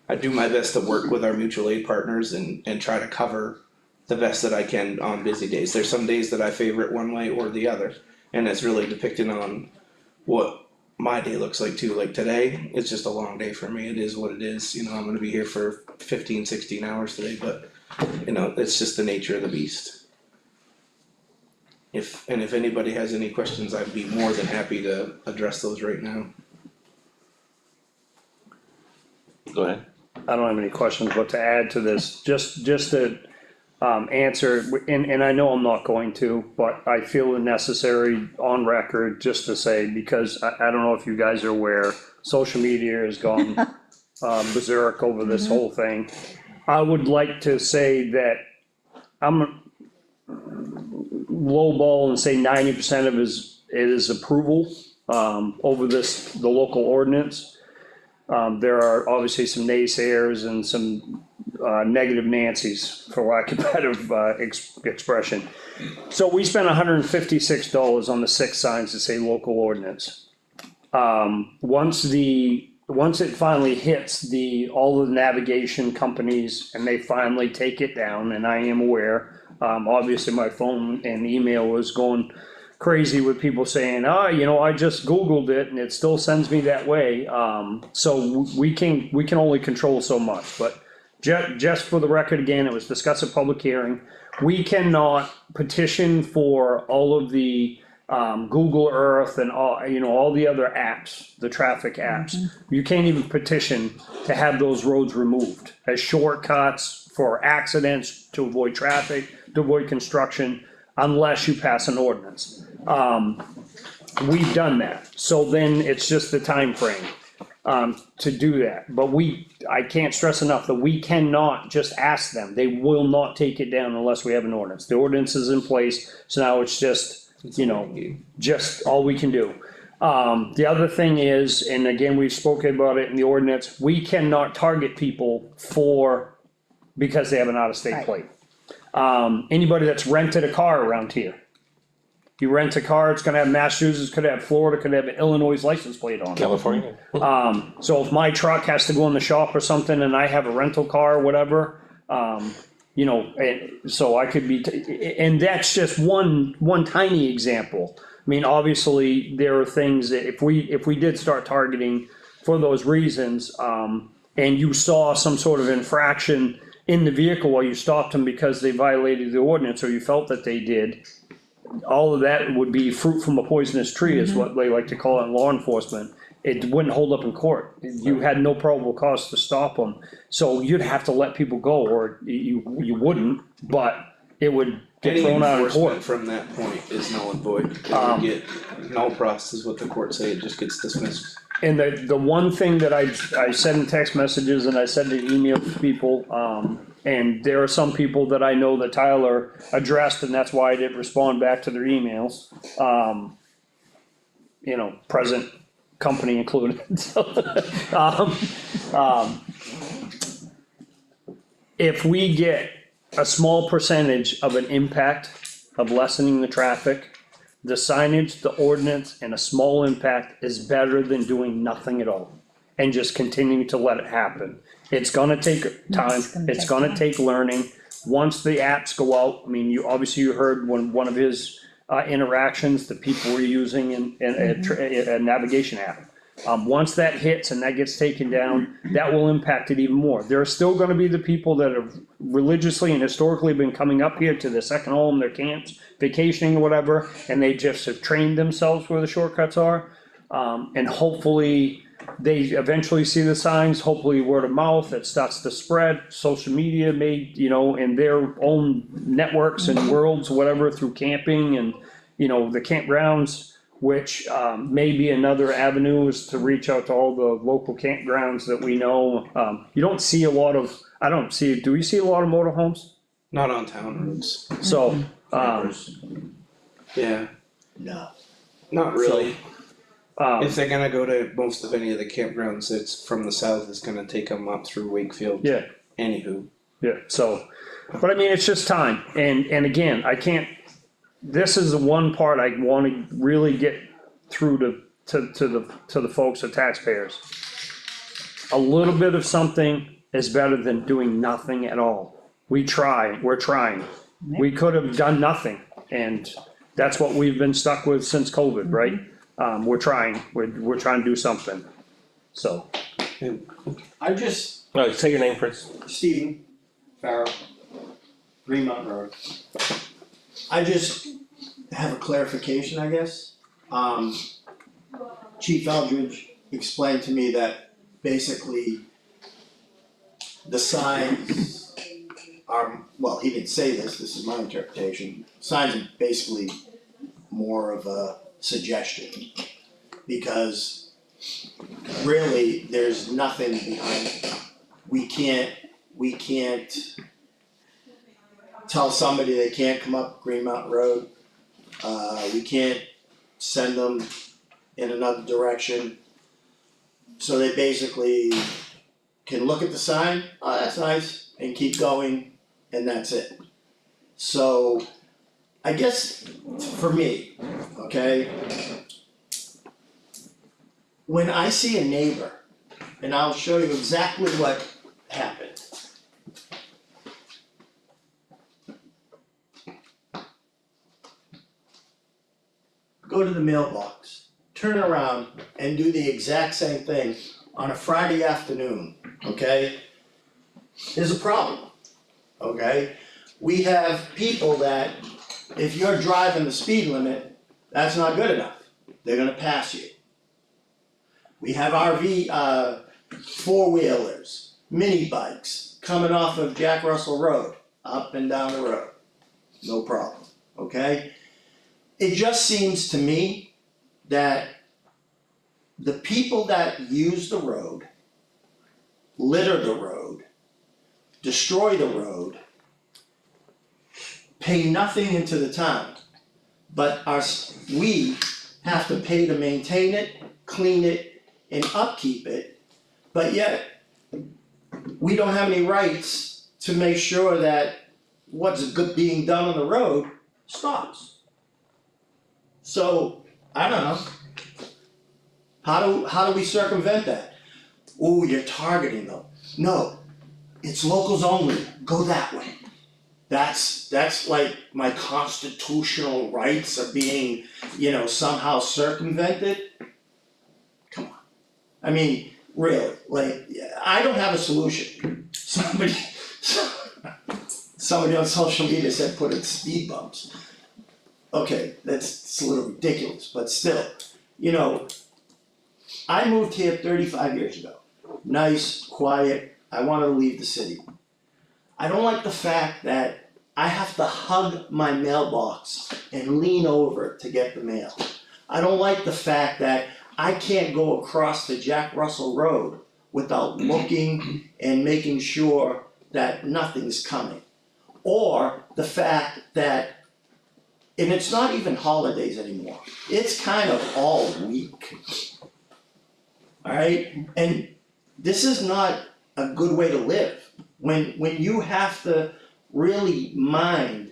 I do my best to work with our mutual aid partners and try to cover the best that I can on busy days. There's some days that I favor it one way or the other, and it's really depicted on what my day looks like too. Like today, it's just a long day for me, it is what it is, you know, I'm gonna be here for 15, 16 hours today, but, you know, it's just the nature of the beast. If anybody has any questions, I'd be more than happy to address those right now. Go ahead. I don't have any questions, but to add to this, just to answer, and I know I'm not going to, but I feel it necessary on record just to say, because I don't know if you guys are aware, social media has gone berserk over this whole thing. I would like to say that I'm lowball and say 90% of it is approval over the local ordinance. There are obviously some naysayers and some negative Nancy's, for lack of better, expression. So we spent $156 on the 6 signs that say local ordinance. Once it finally hits all the navigation companies and they finally take it down, and I am aware, obviously my phone and email was going crazy with people saying, I just Googled it and it still sends me that way. So we can only control so much, but just for the record, again, it was discussed at public hearing. We cannot petition for all of the Google Earth and all the other apps, the traffic apps. You can't even petition to have those roads removed as shortcuts for accidents, to avoid traffic, to avoid construction, unless you pass an ordinance. We've done that, so then it's just the time frame to do that. But I can't stress enough that we cannot just ask them. They will not take it down unless we have an ordinance. The ordinance is in place, so now it's just, just all we can do. The other thing is, and again, we've spoken about it in the ordinance, we cannot target people because they have an out-of-state Right. plate. Anybody that's rented a car around here. You rent a car, it's gonna have Massachusetts, could have Florida, could have an Illinois license plate on it. California. So if my truck has to go in the shop or something and I have a rental car or whatever, and so I could be, and that's just one tiny example. I mean, obviously, there are things that if we did start targeting for those reasons, and you saw some sort of infraction in the vehicle while you stopped them because they violated the ordinance or you felt that they did, all of that would be fruit from a poisonous tree is what they like to call it in law enforcement. It wouldn't hold up in court. You had no probable cause to stop them. So you'd have to let people go, or you wouldn't, but it would get Any thrown out in enforcement court. from that point is null and void. It would get null process is what the court say, it just gets dismissed. And the one thing that I said in text messages and I said in email to people, and there are some people that I know that Tyler addressed, and that's why I didn't respond back to their emails. Present company included. If we get a small percentage of an impact of lessening the traffic, the signage, the ordinance, and a small impact is better than doing nothing at all. And just continuing to let it happen. It's gonna take time, it's gonna take learning. Once the apps go out, I mean, you heard one of his interactions that people were using in a navigation app. Once that hits and that gets taken down, that will impact it even more. There are still gonna be the people that have religiously and historically been coming up here to their second home, their camps, vacationing or whatever, and they just have trained themselves where the shortcuts are. And hopefully, they eventually see the signs, hopefully word of mouth, it starts to spread, social media in their own networks and worlds, whatever, through camping and, the campgrounds. Which may be another avenue is to reach out to all the local campgrounds that we know. You don't see do you see a lot of motorhomes? Not on town roads, So, yeah, No. not really. um, If they're gonna go to most of any of the campgrounds, it's from the south, it's gonna take them up through Wakefield. yeah, Anywho, yeah, so, but I mean, it's just time, and again, I can't, this is the one part I wanna really get through to the folks, the taxpayers. A little bit of something is better than doing nothing at all. We're trying. We could have done nothing, and that's what we've been stuck with since COVID, right? We're trying to do something, so. I just, Say your name first. Stephen Farrell, Green Mountain Road. I just have a clarification, I guess. Chief Eldridge explained to me that basically the signs are, well, he didn't say this is my interpretation. Signs are basically more of a suggestion. Because really, there's nothing behind it. We can't tell somebody they can't come up Green Mountain Road. We can't send them in another direction. So they basically can look at the sign, oh, that's nice, and keep going, and that's it. So, I guess for me, okay, when I see a neighbor, and I'll show you exactly what happened. Go to the mailbox, turn around and do the exact same thing on a Friday afternoon, okay? There's a problem, okay? We have people that, if you're driving the speed limit, that's not good enough. They're gonna pass you. We have RV, four-wheelers, mini bikes coming off of Jack Russell Road, up and down the road. No problem, okay? It just seems to me that the people that use the road, litter the road, destroy the road, pay nothing into the town, but we have to pay to maintain it, clean it, and upkeep it, but yet we don't have any rights to make sure that what's being done on the road stops. So, I don't know. How do we circumvent that? Ooh, you're targeting them. No, it's locals only, go that way. That's like my constitutional rights are being, somehow circumvented. Come on. I mean, really, like, I don't have a solution. Somebody on social media said put in speed bumps. Okay, it's a little ridiculous, but still, I moved here 35 years ago. Nice, quiet, I wanted to leave the city. I don't like the fact that I have to hug my mailbox and lean over to get the mail. I don't like the fact that I can't go across the Jack Russell Road without looking and making sure that nothing's coming. Or the fact that, and it's not even holidays anymore, it's kind of all week. Alright, and this is not a good way to live. When you have to really mind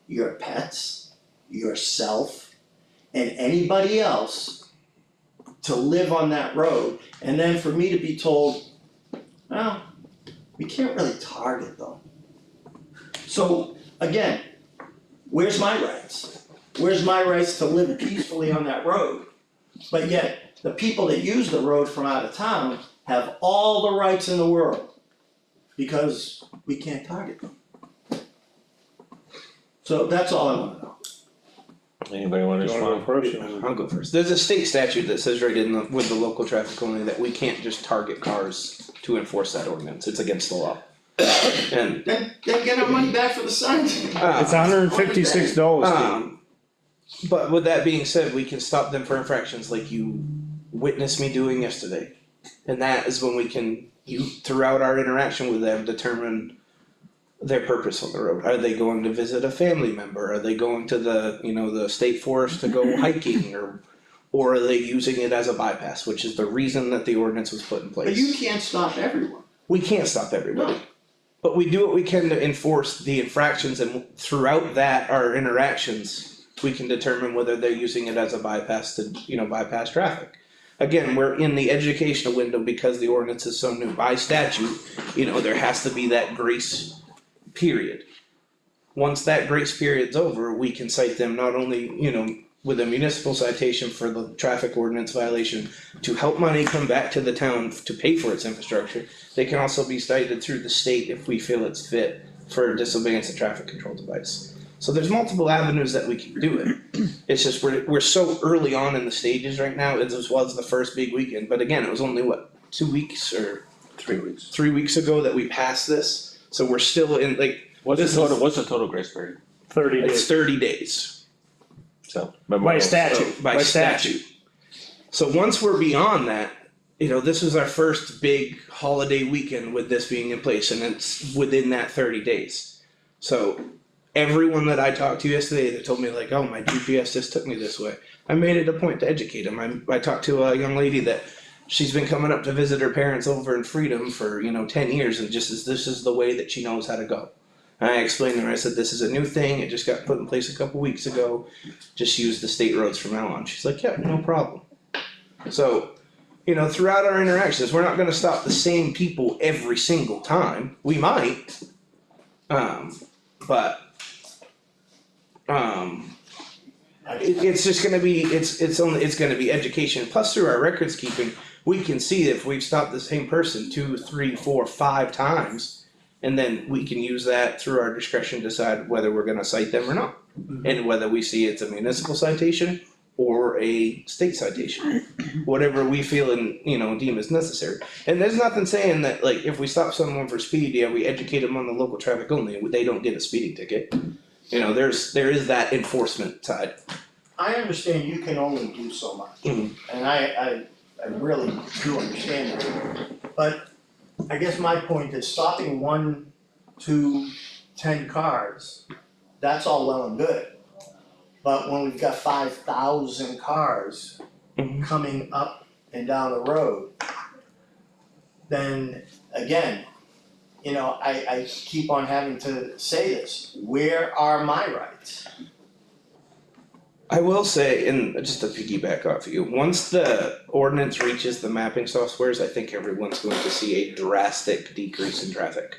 your pets, yourself, and anybody else to live on that road, and then for me to be told, well, we can't really target them. So, again, where's my rights? Where's my rights to live peacefully on that road? But yet, the people that use the road from out of town have all the rights in the world because we can't target them. So that's all I wanna know. Anybody wanna You wanna go respond? first? I'll go first. There's a state statute that says right with the local traffic only that we can't just target cars to enforce that ordinance. It's against the law. And Then get our money back for the signs. It's $156, but with that being said, we can stop them for infractions like you witnessed me doing yesterday. And that is when we can, throughout our interaction with them, determine their purpose on the road. Are they going to visit a family member? Are they going to the state forest to go hiking, or are they using it as a bypass, which is the reason that the ordinance was put in place. But you can't stop everyone. We can't stop everybody. No. But we do what we can to enforce the infractions, and throughout that, our interactions, we can determine whether they're using it as a bypass to, bypass traffic. Again, we're in the educational window because the ordinance is so new. By statute, there has to be that grace period. Once that grace period's over, we can cite them not only, with a municipal citation for the traffic ordinance violation to help money come back to the town to pay for its infrastructure. They can also be cited through the state if we feel it's fit for disobedience of traffic control device. So there's multiple avenues that we can do it. It's just we're so early on in the stages right now. This was the first big weekend, but again, it was only 2 weeks or 3 weeks. 3 weeks ago that we passed this. So we're still in What's the total grace period? 30 it's days. 30 days. So. By statute. By statute. So once we're beyond that, this is our first big holiday weekend with this being in place, and it's within that 30 days. So everyone that I talked to yesterday that told me oh, my GPS just took me this way, I made it a point to educate them. I talked to a young lady that she's been coming up to visit her parents over in Freedom for, 10 years, and this is the way that she knows how to go. And I explained to her, I said, this is a new thing, it just got put in place a couple weeks ago, just use the state roads from now on. She's like, yeah, no problem. So, throughout our interactions, we're not gonna stop the same people every single time, we might. But it's just gonna be, it's gonna be education, plus through our records keeping, we can see if we've stopped the same person 2, 3, 4, 5 times. And then we can use that through our discretion, decide whether we're gonna cite them or not. And whether we see it's a municipal citation or a state citation, whatever we feel and, deem as necessary. And there's nothing saying that, like, if we stop someone for speed, yeah, we educate them on the local traffic only, they don't get a speeding ticket. There is that enforcement side. I understand you can only do so much, Mhm. and I really do understand that. But I guess my point is stopping 1, 2, 10 cars, that's all well and good. But when we've got 5,000 cars Mhm. coming up and down the road, then again, I keep on having to say this, where are my rights? I will say, and just to piggyback off of you, once the ordinance reaches the mapping softwares, I think everyone's going to see a drastic decrease in traffic.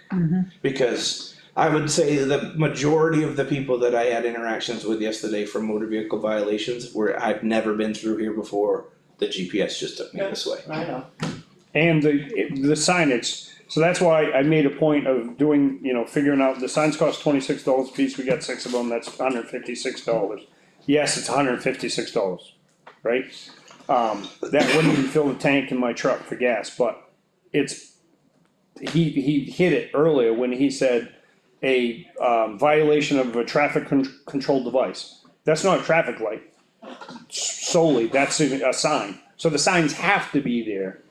Because I would say the majority of the people that I had interactions with yesterday for motor vehicle violations were, I've never been through here before, the GPS just took me this way. I know. And the signage, so that's why I made a point of doing, figuring out, the signs cost $26 a piece, we got 6 of them, that's $156. Yes, it's $156, right? That wouldn't even fill the tank in my truck for gas, but he hit it earlier when he said a violation of a traffic control device. That's not a traffic light solely, that's a sign. So the signs have to be there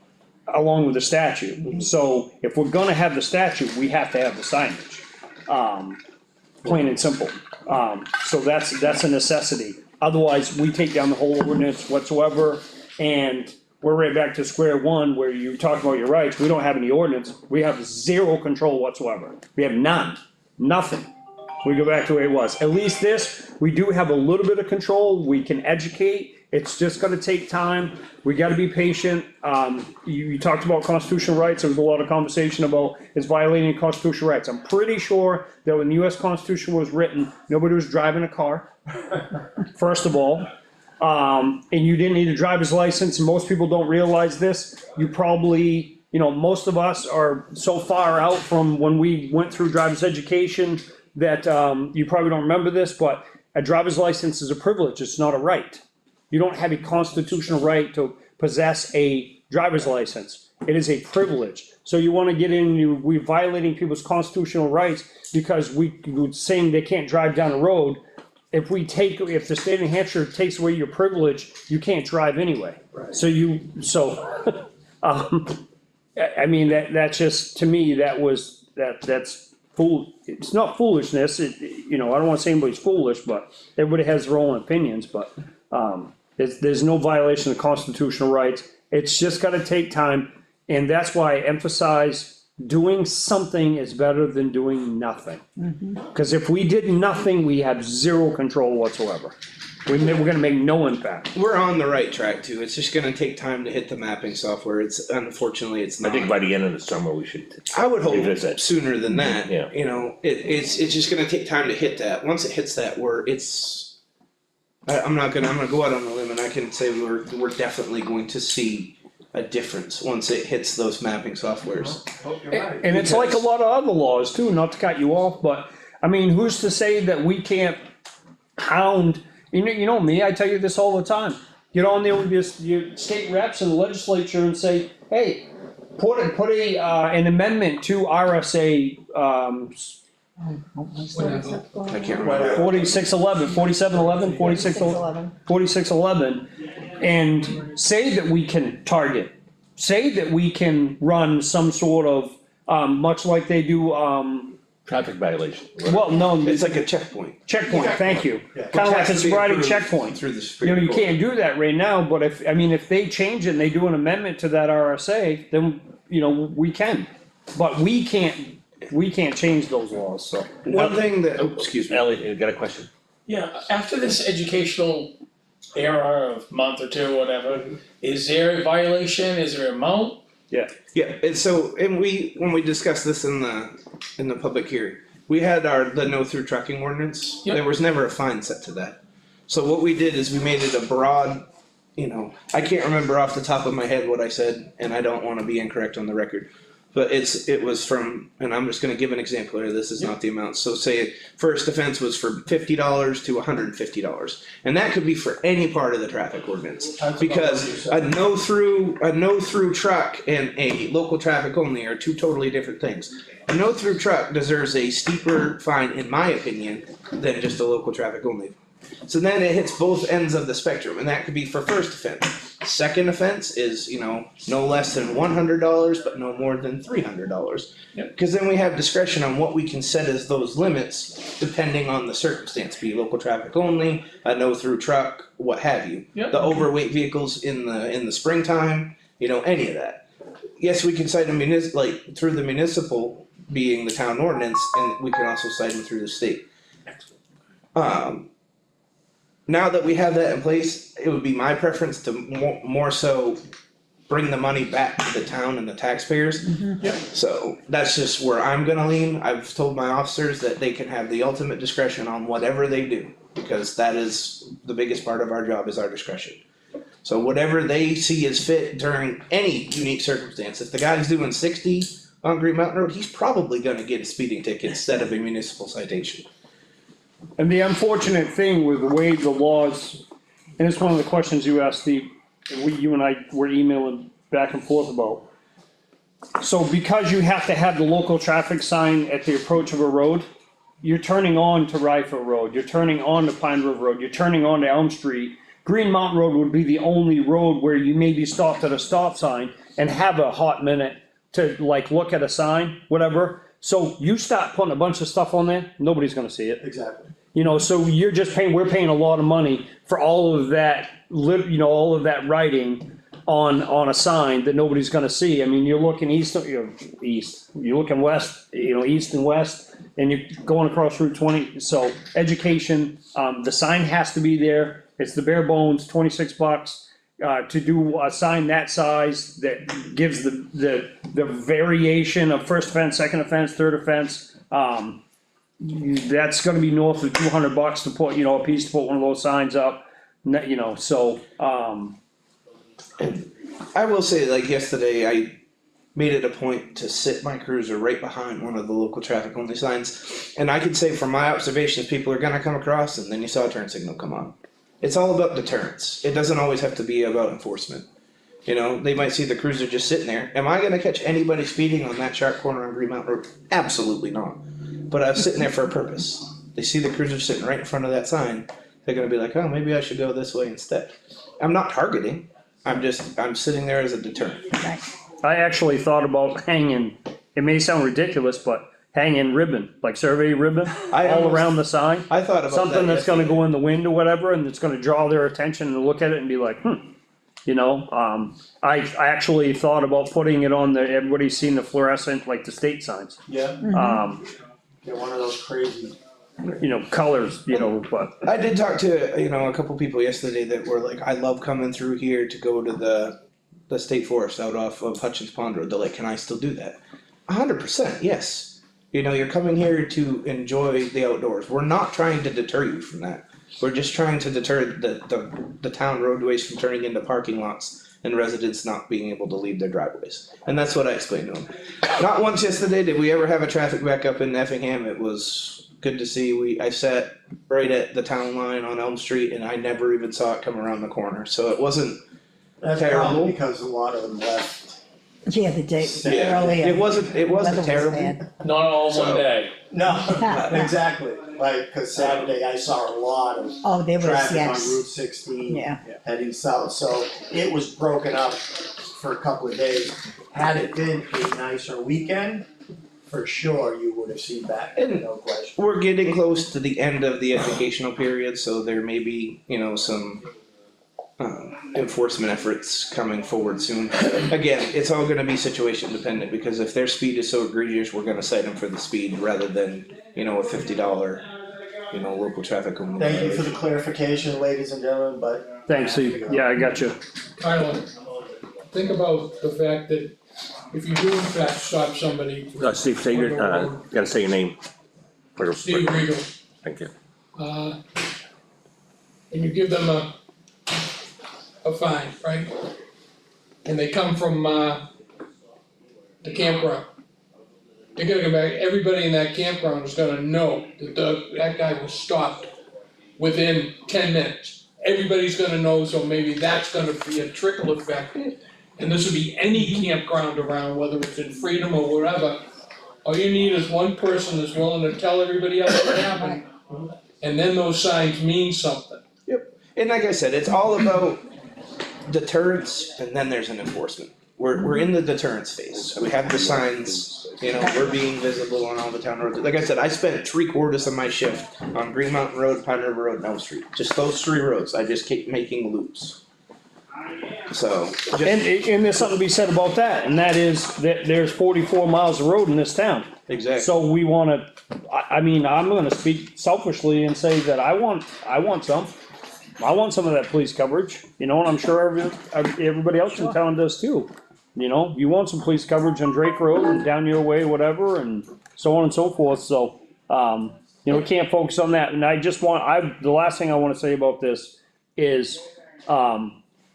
along with the statute. So if we're gonna have the statute, we have to have the signage. Plain and simple. So that's a necessity. Otherwise, we take down the whole ordinance whatsoever, and we're right back to square one where you talk about your rights. We don't have any ordinance. We have zero control whatsoever. We have none, nothing. We go back to where it was. At least this, we do have a little bit of control. We can educate. It's just gonna take time. We gotta be patient. You talked about constitutional rights. There was a lot of conversation about is violating constitutional rights. I'm pretty sure that when the US Constitution was written, nobody was driving a car, first of all. And you didn't need a driver's license, and most people don't realize this. You probably, most of us are so far out from when we went through driver's education that you probably don't remember this, but a driver's license is a privilege, it's not a right. You don't have a constitutional right to possess a driver's license. It is a privilege. So you wanna get in, we're violating people's constitutional rights because we're saying they can't drive down the road. If the state of New Hampshire takes away your privilege, you can't drive anyway. Right. I mean, that's just, to me, that's it's not foolishness, I don't wanna say anybody's foolish, but everybody has their own opinions, but, there's no violation of constitutional rights. It's just gotta take time, and that's why I emphasize doing something is better than doing nothing. Cause if we did nothing, we have zero control whatsoever. We're gonna make no impact. We're on the right track too, it's just gonna take time to hit the mapping software, unfortunately, it's I not. think by the end of the summer, we should. I would hope revisit. sooner than that, Yeah. it's just gonna take time to hit that, once it hits that, I'm gonna go out on a limb and I can say we're definitely going to see a difference once it hits those mapping softwares. Hope you're right. And it's like a lot of other laws too, not to cut you off, but, I mean, who's to say that we can't hound, you know me, I tell you this all the time. Get on there with your state reps and the legislature and say, hey, put an amendment to RSA, I can't remember. 4611, and say that we can target, say that we can run some sort of, much like they do, traffic violation. Well, no, It's like a checkpoint. checkpoint, thank you. Yeah. Kinda Which like has a to be sobriety approved checkpoint. Through the You Supreme know, you Court. can't do that right now, but if they change it and they do an amendment to that RSA, then, you know, we can. But we can't change those laws, so. One thing that, oh, excuse me. Elliot, you got a question? Yeah, after this educational era of month or two, whatever, is there a violation, is there a amount? Yeah, and so, and when we discussed this in the public hearing, we had the no through trucking ordinance, Yep. there was never a fine set to that. So what we did is we made it a broad, you know, I can't remember off the top of my head what I said, and I don't wanna be incorrect on the record. But it was from, and I'm just gonna give an example here, this is not the amount, so say first offense was for $50 to $150. And that could be for any part of the traffic ordinance, because a no through truck and a local traffic only are two totally different things. A no through truck deserves a steeper fine, in my opinion, than just a local traffic only. So then it hits both ends of the spectrum, and that could be for first offense. Second offense is, you know, no less than $100, but no more than $300. Yep. Cause then we have discretion on what we can set as those limits, depending on the circumstance, be local traffic only, a no through truck, what have you. Yep. The overweight vehicles in the springtime, you know, any of that. Yes, we can cite them through the municipal, being the town ordinance, and we can also cite them through the state. Now that we have that in place, it would be my preference to more so bring the money back to the town and the taxpayers. Yep. So that's just where I'm gonna lean. I've told my officers that they can have the ultimate discretion on whatever they do, because that is the biggest part of our job, is our discretion. So whatever they see as fit during any unique circumstance, if the guy's doing 60 on Green Mountain Road, he's probably gonna get a speeding ticket instead of a municipal citation. And the unfortunate thing with the way the laws, and it's one of the questions you asked Steve, you and I were emailing back and forth about. So because you have to have the local traffic sign at the approach of a road, you're turning on to Rifle Road, you're turning on to Pine River Road, you're turning on to Elm Street. Green Mountain Road would be the only road where you maybe stopped at a stop sign and have a hot minute to like look at a sign, whatever. So you start putting a bunch of stuff on there, nobody's gonna see it. Exactly. You know, so you're just we're paying a lot of money for all of that, all of that writing on a sign that nobody's gonna see. I mean, you're looking you're looking west, east and west, and you're going across Route 20, so education, the sign has to be there. It's the bare bones, $26, to do a sign that size that gives the variation of first offense, second offense, third offense. That's gonna be north of $200 to put, a piece to put one of those signs up, so, I will say, like yesterday, I made it a point to sit my cruiser right behind one of the local traffic only signs. And I can say from my observations, people are gonna come across and then you saw a turn signal come on. It's all about deterrence. It doesn't always have to be about enforcement. They might see the cruiser just sitting there. Am I gonna catch anybody speeding on that sharp corner on Green Mountain Road? Absolutely not. But I was sitting there for a purpose. They see the cruiser sitting right in front of that sign, they're gonna be like, oh, maybe I should go this way instead. I'm not targeting, I'm sitting there as a deterrent. I actually thought about hanging, it may sound ridiculous, but hanging ribbon, like survey ribbon, all around the sign. I thought about that. Something that's gonna yesterday. go in the wind or whatever, and it's gonna draw their attention and look at it and be like, I actually thought about putting it on everybody's seen the fluorescent, like the state signs. Yeah, get one of those crazy. Colors, but, I did talk to, a couple people yesterday that were like, I love coming through here to go to the state forest out off of Hutchins Pond Road. They're like, can I still do that? 100%, yes. You're coming here to enjoy the outdoors. We're not trying to deter you from that. We're just trying to deter the town roadways from turning into parking lots and residents not being able to leave their driveways. And that's what I explained to them. Not once yesterday did we ever have a traffic backup in Effingham. It was good to see. I sat right at the town line on Elm Street and I never even saw it come around the corner. So it wasn't That's terrible. probably because a lot of them left. Yeah, the day Yeah, earlier. it wasn't Weather was terrible. bad. Not all So- one day. No, exactly, cause Saturday I saw a lot of Oh, there was, traffic on yes, Route 16 yeah. heading south, so it was broken up for a couple of days. Had it been a nicer weekend, for sure you would have seen back, And- no question. We're getting close to the end of the educational period, so there may be, some enforcement efforts coming forward soon. Again, it's all gonna be situation dependent, because if their speed is so egregious, we're gonna cite them for the speed rather than, a $50, local traffic only. Thank you for the clarification, ladies and gentlemen, but. Thanks, Steve, yeah, I got you. Tyler, think about the fact that if you do in fact stop somebody. Steve, say your, gotta say your name. Steve Regal, Thank you. and you give them a fine, right? And they come from, the campground. They're gonna come back, everybody in that campground is gonna know that that guy was stopped within 10 minutes. Everybody's gonna know, so maybe that's gonna be a trickle effect. And this would be any campground around, whether it's in Freedom or whatever. All you need is one person that's willing to tell everybody else what happened. And then those signs mean something. And like I said, it's all about deterrence, and then there's an enforcement. We're in the deterrence phase, we have the signs, we're being visible on all the town roads. Like I said, I spent 3/4 of my shift on Green Mountain Road, Pine River Road, and Elm Street, just those 3 roads, I just keep making loops. So, And there's something to be said about that, and that is that there's 44 miles of road in this town. exactly, So we wanna, I mean, I'm gonna speak selfishly and say that I want some. I want some of that police coverage, and I'm sure everybody else in town does too. You want some police coverage on Drake Road and down your way, whatever, and so on and so forth, so, we can't focus on that, and the last thing I wanna say about this is,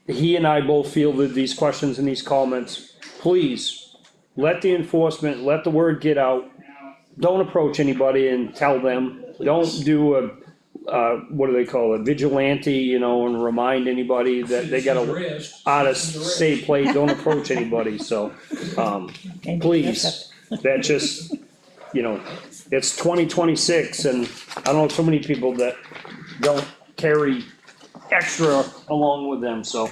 he and I both feel that these questions and these comments, please, let the enforcement, let the word get out. Don't approach anybody and tell them, don't do what do they call it, vigilante, and remind anybody that they gotta, Risk. out of state plate, don't approach anybody, so, please, that just, it's 2026, and I don't know, so many people that don't carry extra along with them, so.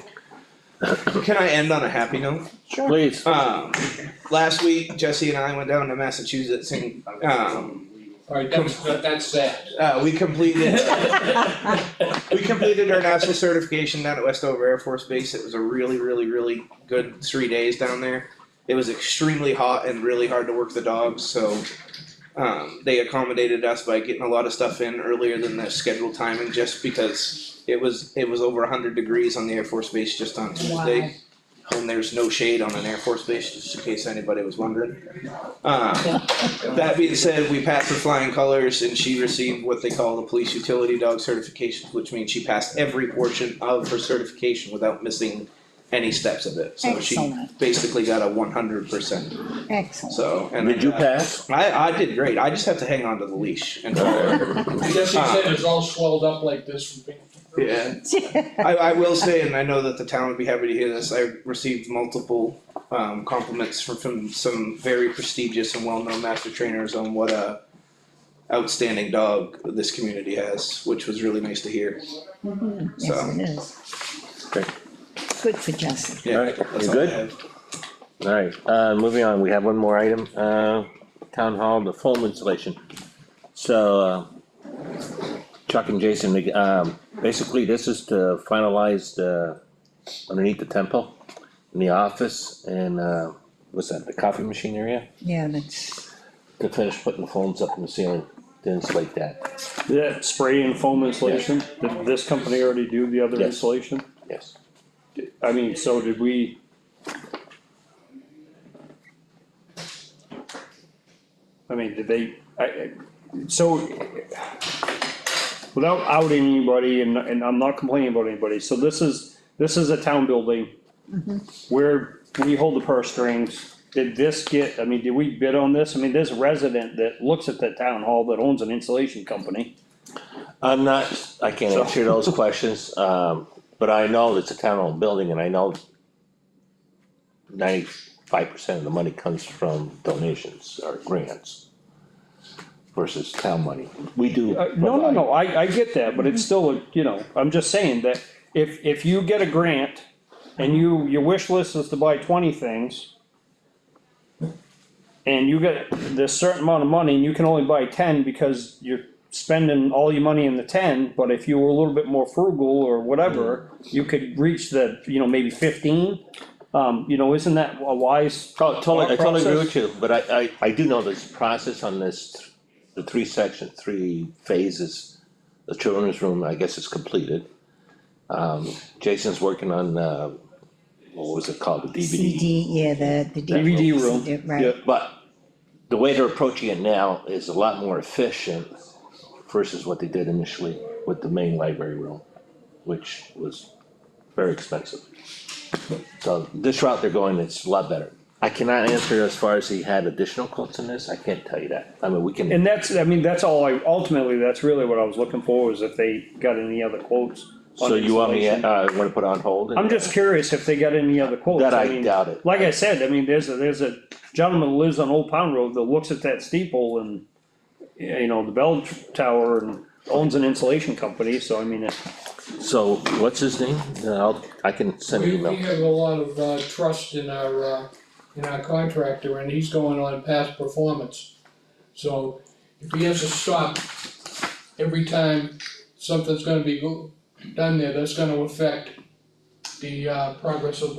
can I end on a happy note? Please. Last week, Jesse and I went down to Massachusetts and, Alright, that's sad. we completed our national certification down at Westover Air Force Base. It was a really, really, really good 3 days down there. It was extremely hot and really hard to work the dogs, so they accommodated us by getting a lot of stuff in earlier than the scheduled timing, just because it was over 100 degrees on the Air Force Base just on Tuesday. And there's no shade on an Air Force Base, just in case anybody was wondering. That being said, we passed with flying colors, and she received what they call the police utility dog certification, which means she passed every portion of her certification without missing any steps of it. So she Excellent. basically got a 100%. Excellent. So, and Did you pass? I did great. I just have to hang on to the leash and Jesse said it's all swelled up like this from being. yeah. I will say, and I know that the town would be happy to hear this, I received multiple compliments from some very prestigious and well-known master trainers on what a outstanding dog this community has, which was really nice to hear. Yes, it is. Great. Good for Jesse. Yeah, Alright, that's you all I good? have. Alright, moving on, we have one more item, town hall, the foam installation. So, Chuck and Jason, basically this is to finalize underneath the temple, in the office, and, what's that, the coffee machine area? Yeah, that's, To finish putting the foams up in the ceiling, to insulate that, Yeah, spray and foam insulation, did this company already do the other Yes. installation? yes. I mean, so did we? I mean, did they, so, without outing anybody, and I'm not complaining about anybody, so this is a town building. Where we hold the purse strings, did this get, I mean, did we bid on this? I mean, there's a resident that looks at the town hall that owns an insulation company. I can't answer those questions, but I know it's a town-owned building, and I know 95% of the money comes from donations or grants versus town money. We do No, I get that, but it's still, I'm just saying that if you get a grant and your wish list is to buy 20 things, and you get this certain amount of money, and you can only buy 10 because you're spending all your money in the 10, but if you were a little bit more frugal or whatever, you could reach the, maybe 15. Isn't that a wise? Oh, totally, I totally agree process? with you, but I do know this process on this, the 3 phases. The children's room, I guess, is completed. Jason's working on, what was it called, the DVD? CD, yeah, the DVD room, CD, right. yeah. But the way they're approaching it now is a lot more efficient versus what they did initially with the main library room, which was very expensive. So this route they're going, it's a lot better. I cannot answer as far as he had additional quotes in this, I can't tell you that. I mean, we can, And that's all ultimately, that's really what I was looking for, was if they got any other quotes. on so you want me, installation. wanna put on hold? I'm just curious if they got any other quotes. That I mean, doubt it. Like I said, there's a gentleman who lives on Old Pound Road that looks at that steeple and, the bell tower, and owns an insulation company, so I mean, So what's his name? I can send an We email. have a lot of, trust in our contractor, and he's going on past performance. So if he has to stop every time something's gonna be done there, that's gonna affect the, progress of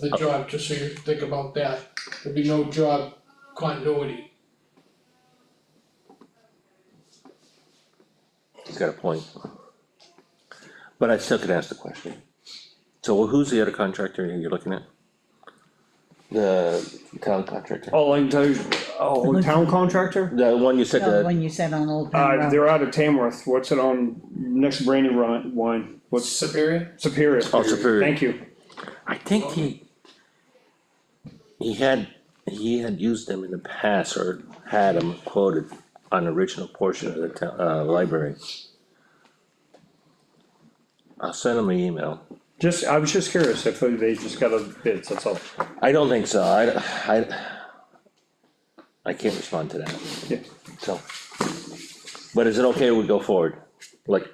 the job, just so you think about that. There'll be no job continuity. He's got a point. But I still could ask the question. So who's the other contractor you're looking at? The town contractor? oh, I can tell you, town contractor? The one you said No, that, when you said on Old Town Road. They're out of Tamworth, what's it on, next Brandy wine, what's Superior? Superior? Oh, Superior. Thank you. I think he had used them in the past or had them quoted on the original portion of the town, library. I'll send him an email. I was just curious if they just got a bids, that's all. I don't think so, I can't respond to that, Yeah. so. But is it okay we go forward? Like,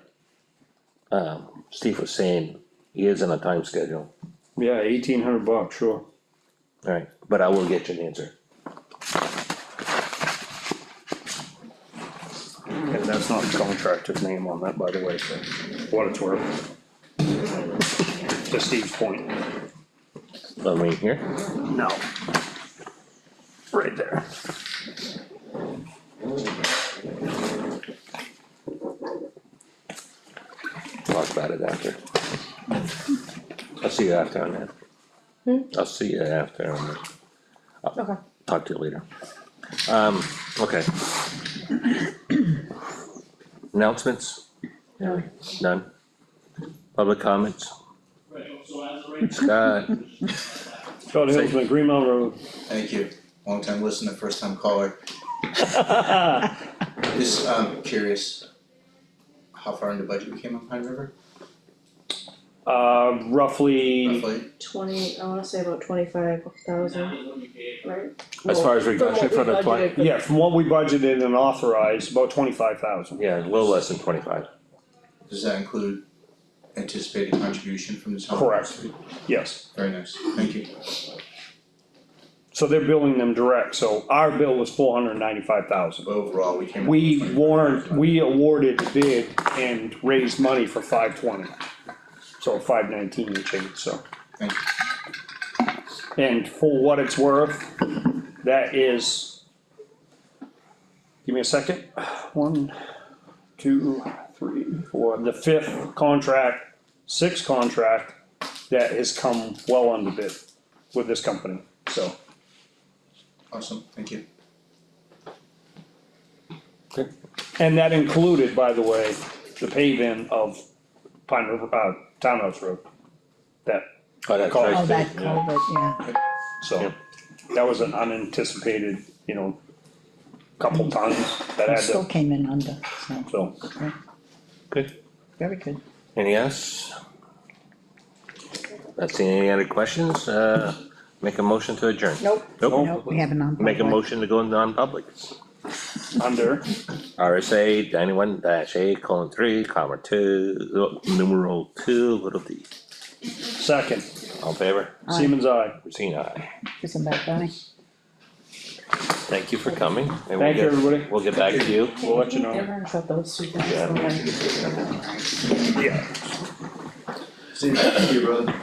Steve was saying, he is on a time schedule, Yeah, $1,800, sure. alright, but I will get you an answer. And that's not the contractor's name on that, by the way, for what it's worth. To Steve's point. Let me here, No. Right there. talk about it after. I'll see you after on that. I'll see you after on that. Okay. Talk to you later. Okay. Announcements? None? Public comments? Scott? Scott Hillsman, Green Mountain Road. Thank you, long time listener, first time caller. Just, curious, how far into budget we came on Pine River, Roughly, roughly? I wanna say about 25,000, right? As far as reduction for the yeah, from what we budgeted and authorized, about 25,000. Yeah, a little less than 25. Does that include anticipated contribution from the town? Correct. Yes, Very nice, thank you. so they're billing them direct, so our bill was 495,000. Overall, we came. up with We awarded the bid and raised money for 520. So 519 and change, so. Thank you. And for what it's worth, that is. Give me a second, 1, 2, 3, 4, the 5th contract, 6th contract that has come well under bid with this company, so. Awesome, thank you. And that included, by the way, the pave-in of Pine River, Townhouse Road. That, Oh, that's Call- right. Oh, that Yeah. culvert, yeah. so, that was an unanticipated, couple tons that It had still to, came in under, so, so. Good. very good. Any else? Not seeing any other questions, make a motion to adjourn. Nope. Nope, we have a non-public. Make a motion to go in non-public. Under, RSA 91-A:3, comma 2, numeral 2, little d. second, All in favor? Aye. Siemens eye. Racine, aye. Isn't that funny? thank you for coming. And we'll Thank you, get- everybody. We'll get back to you. We'll let you know. Everyone shut those two things Yeah. away. Yeah. See you, brother.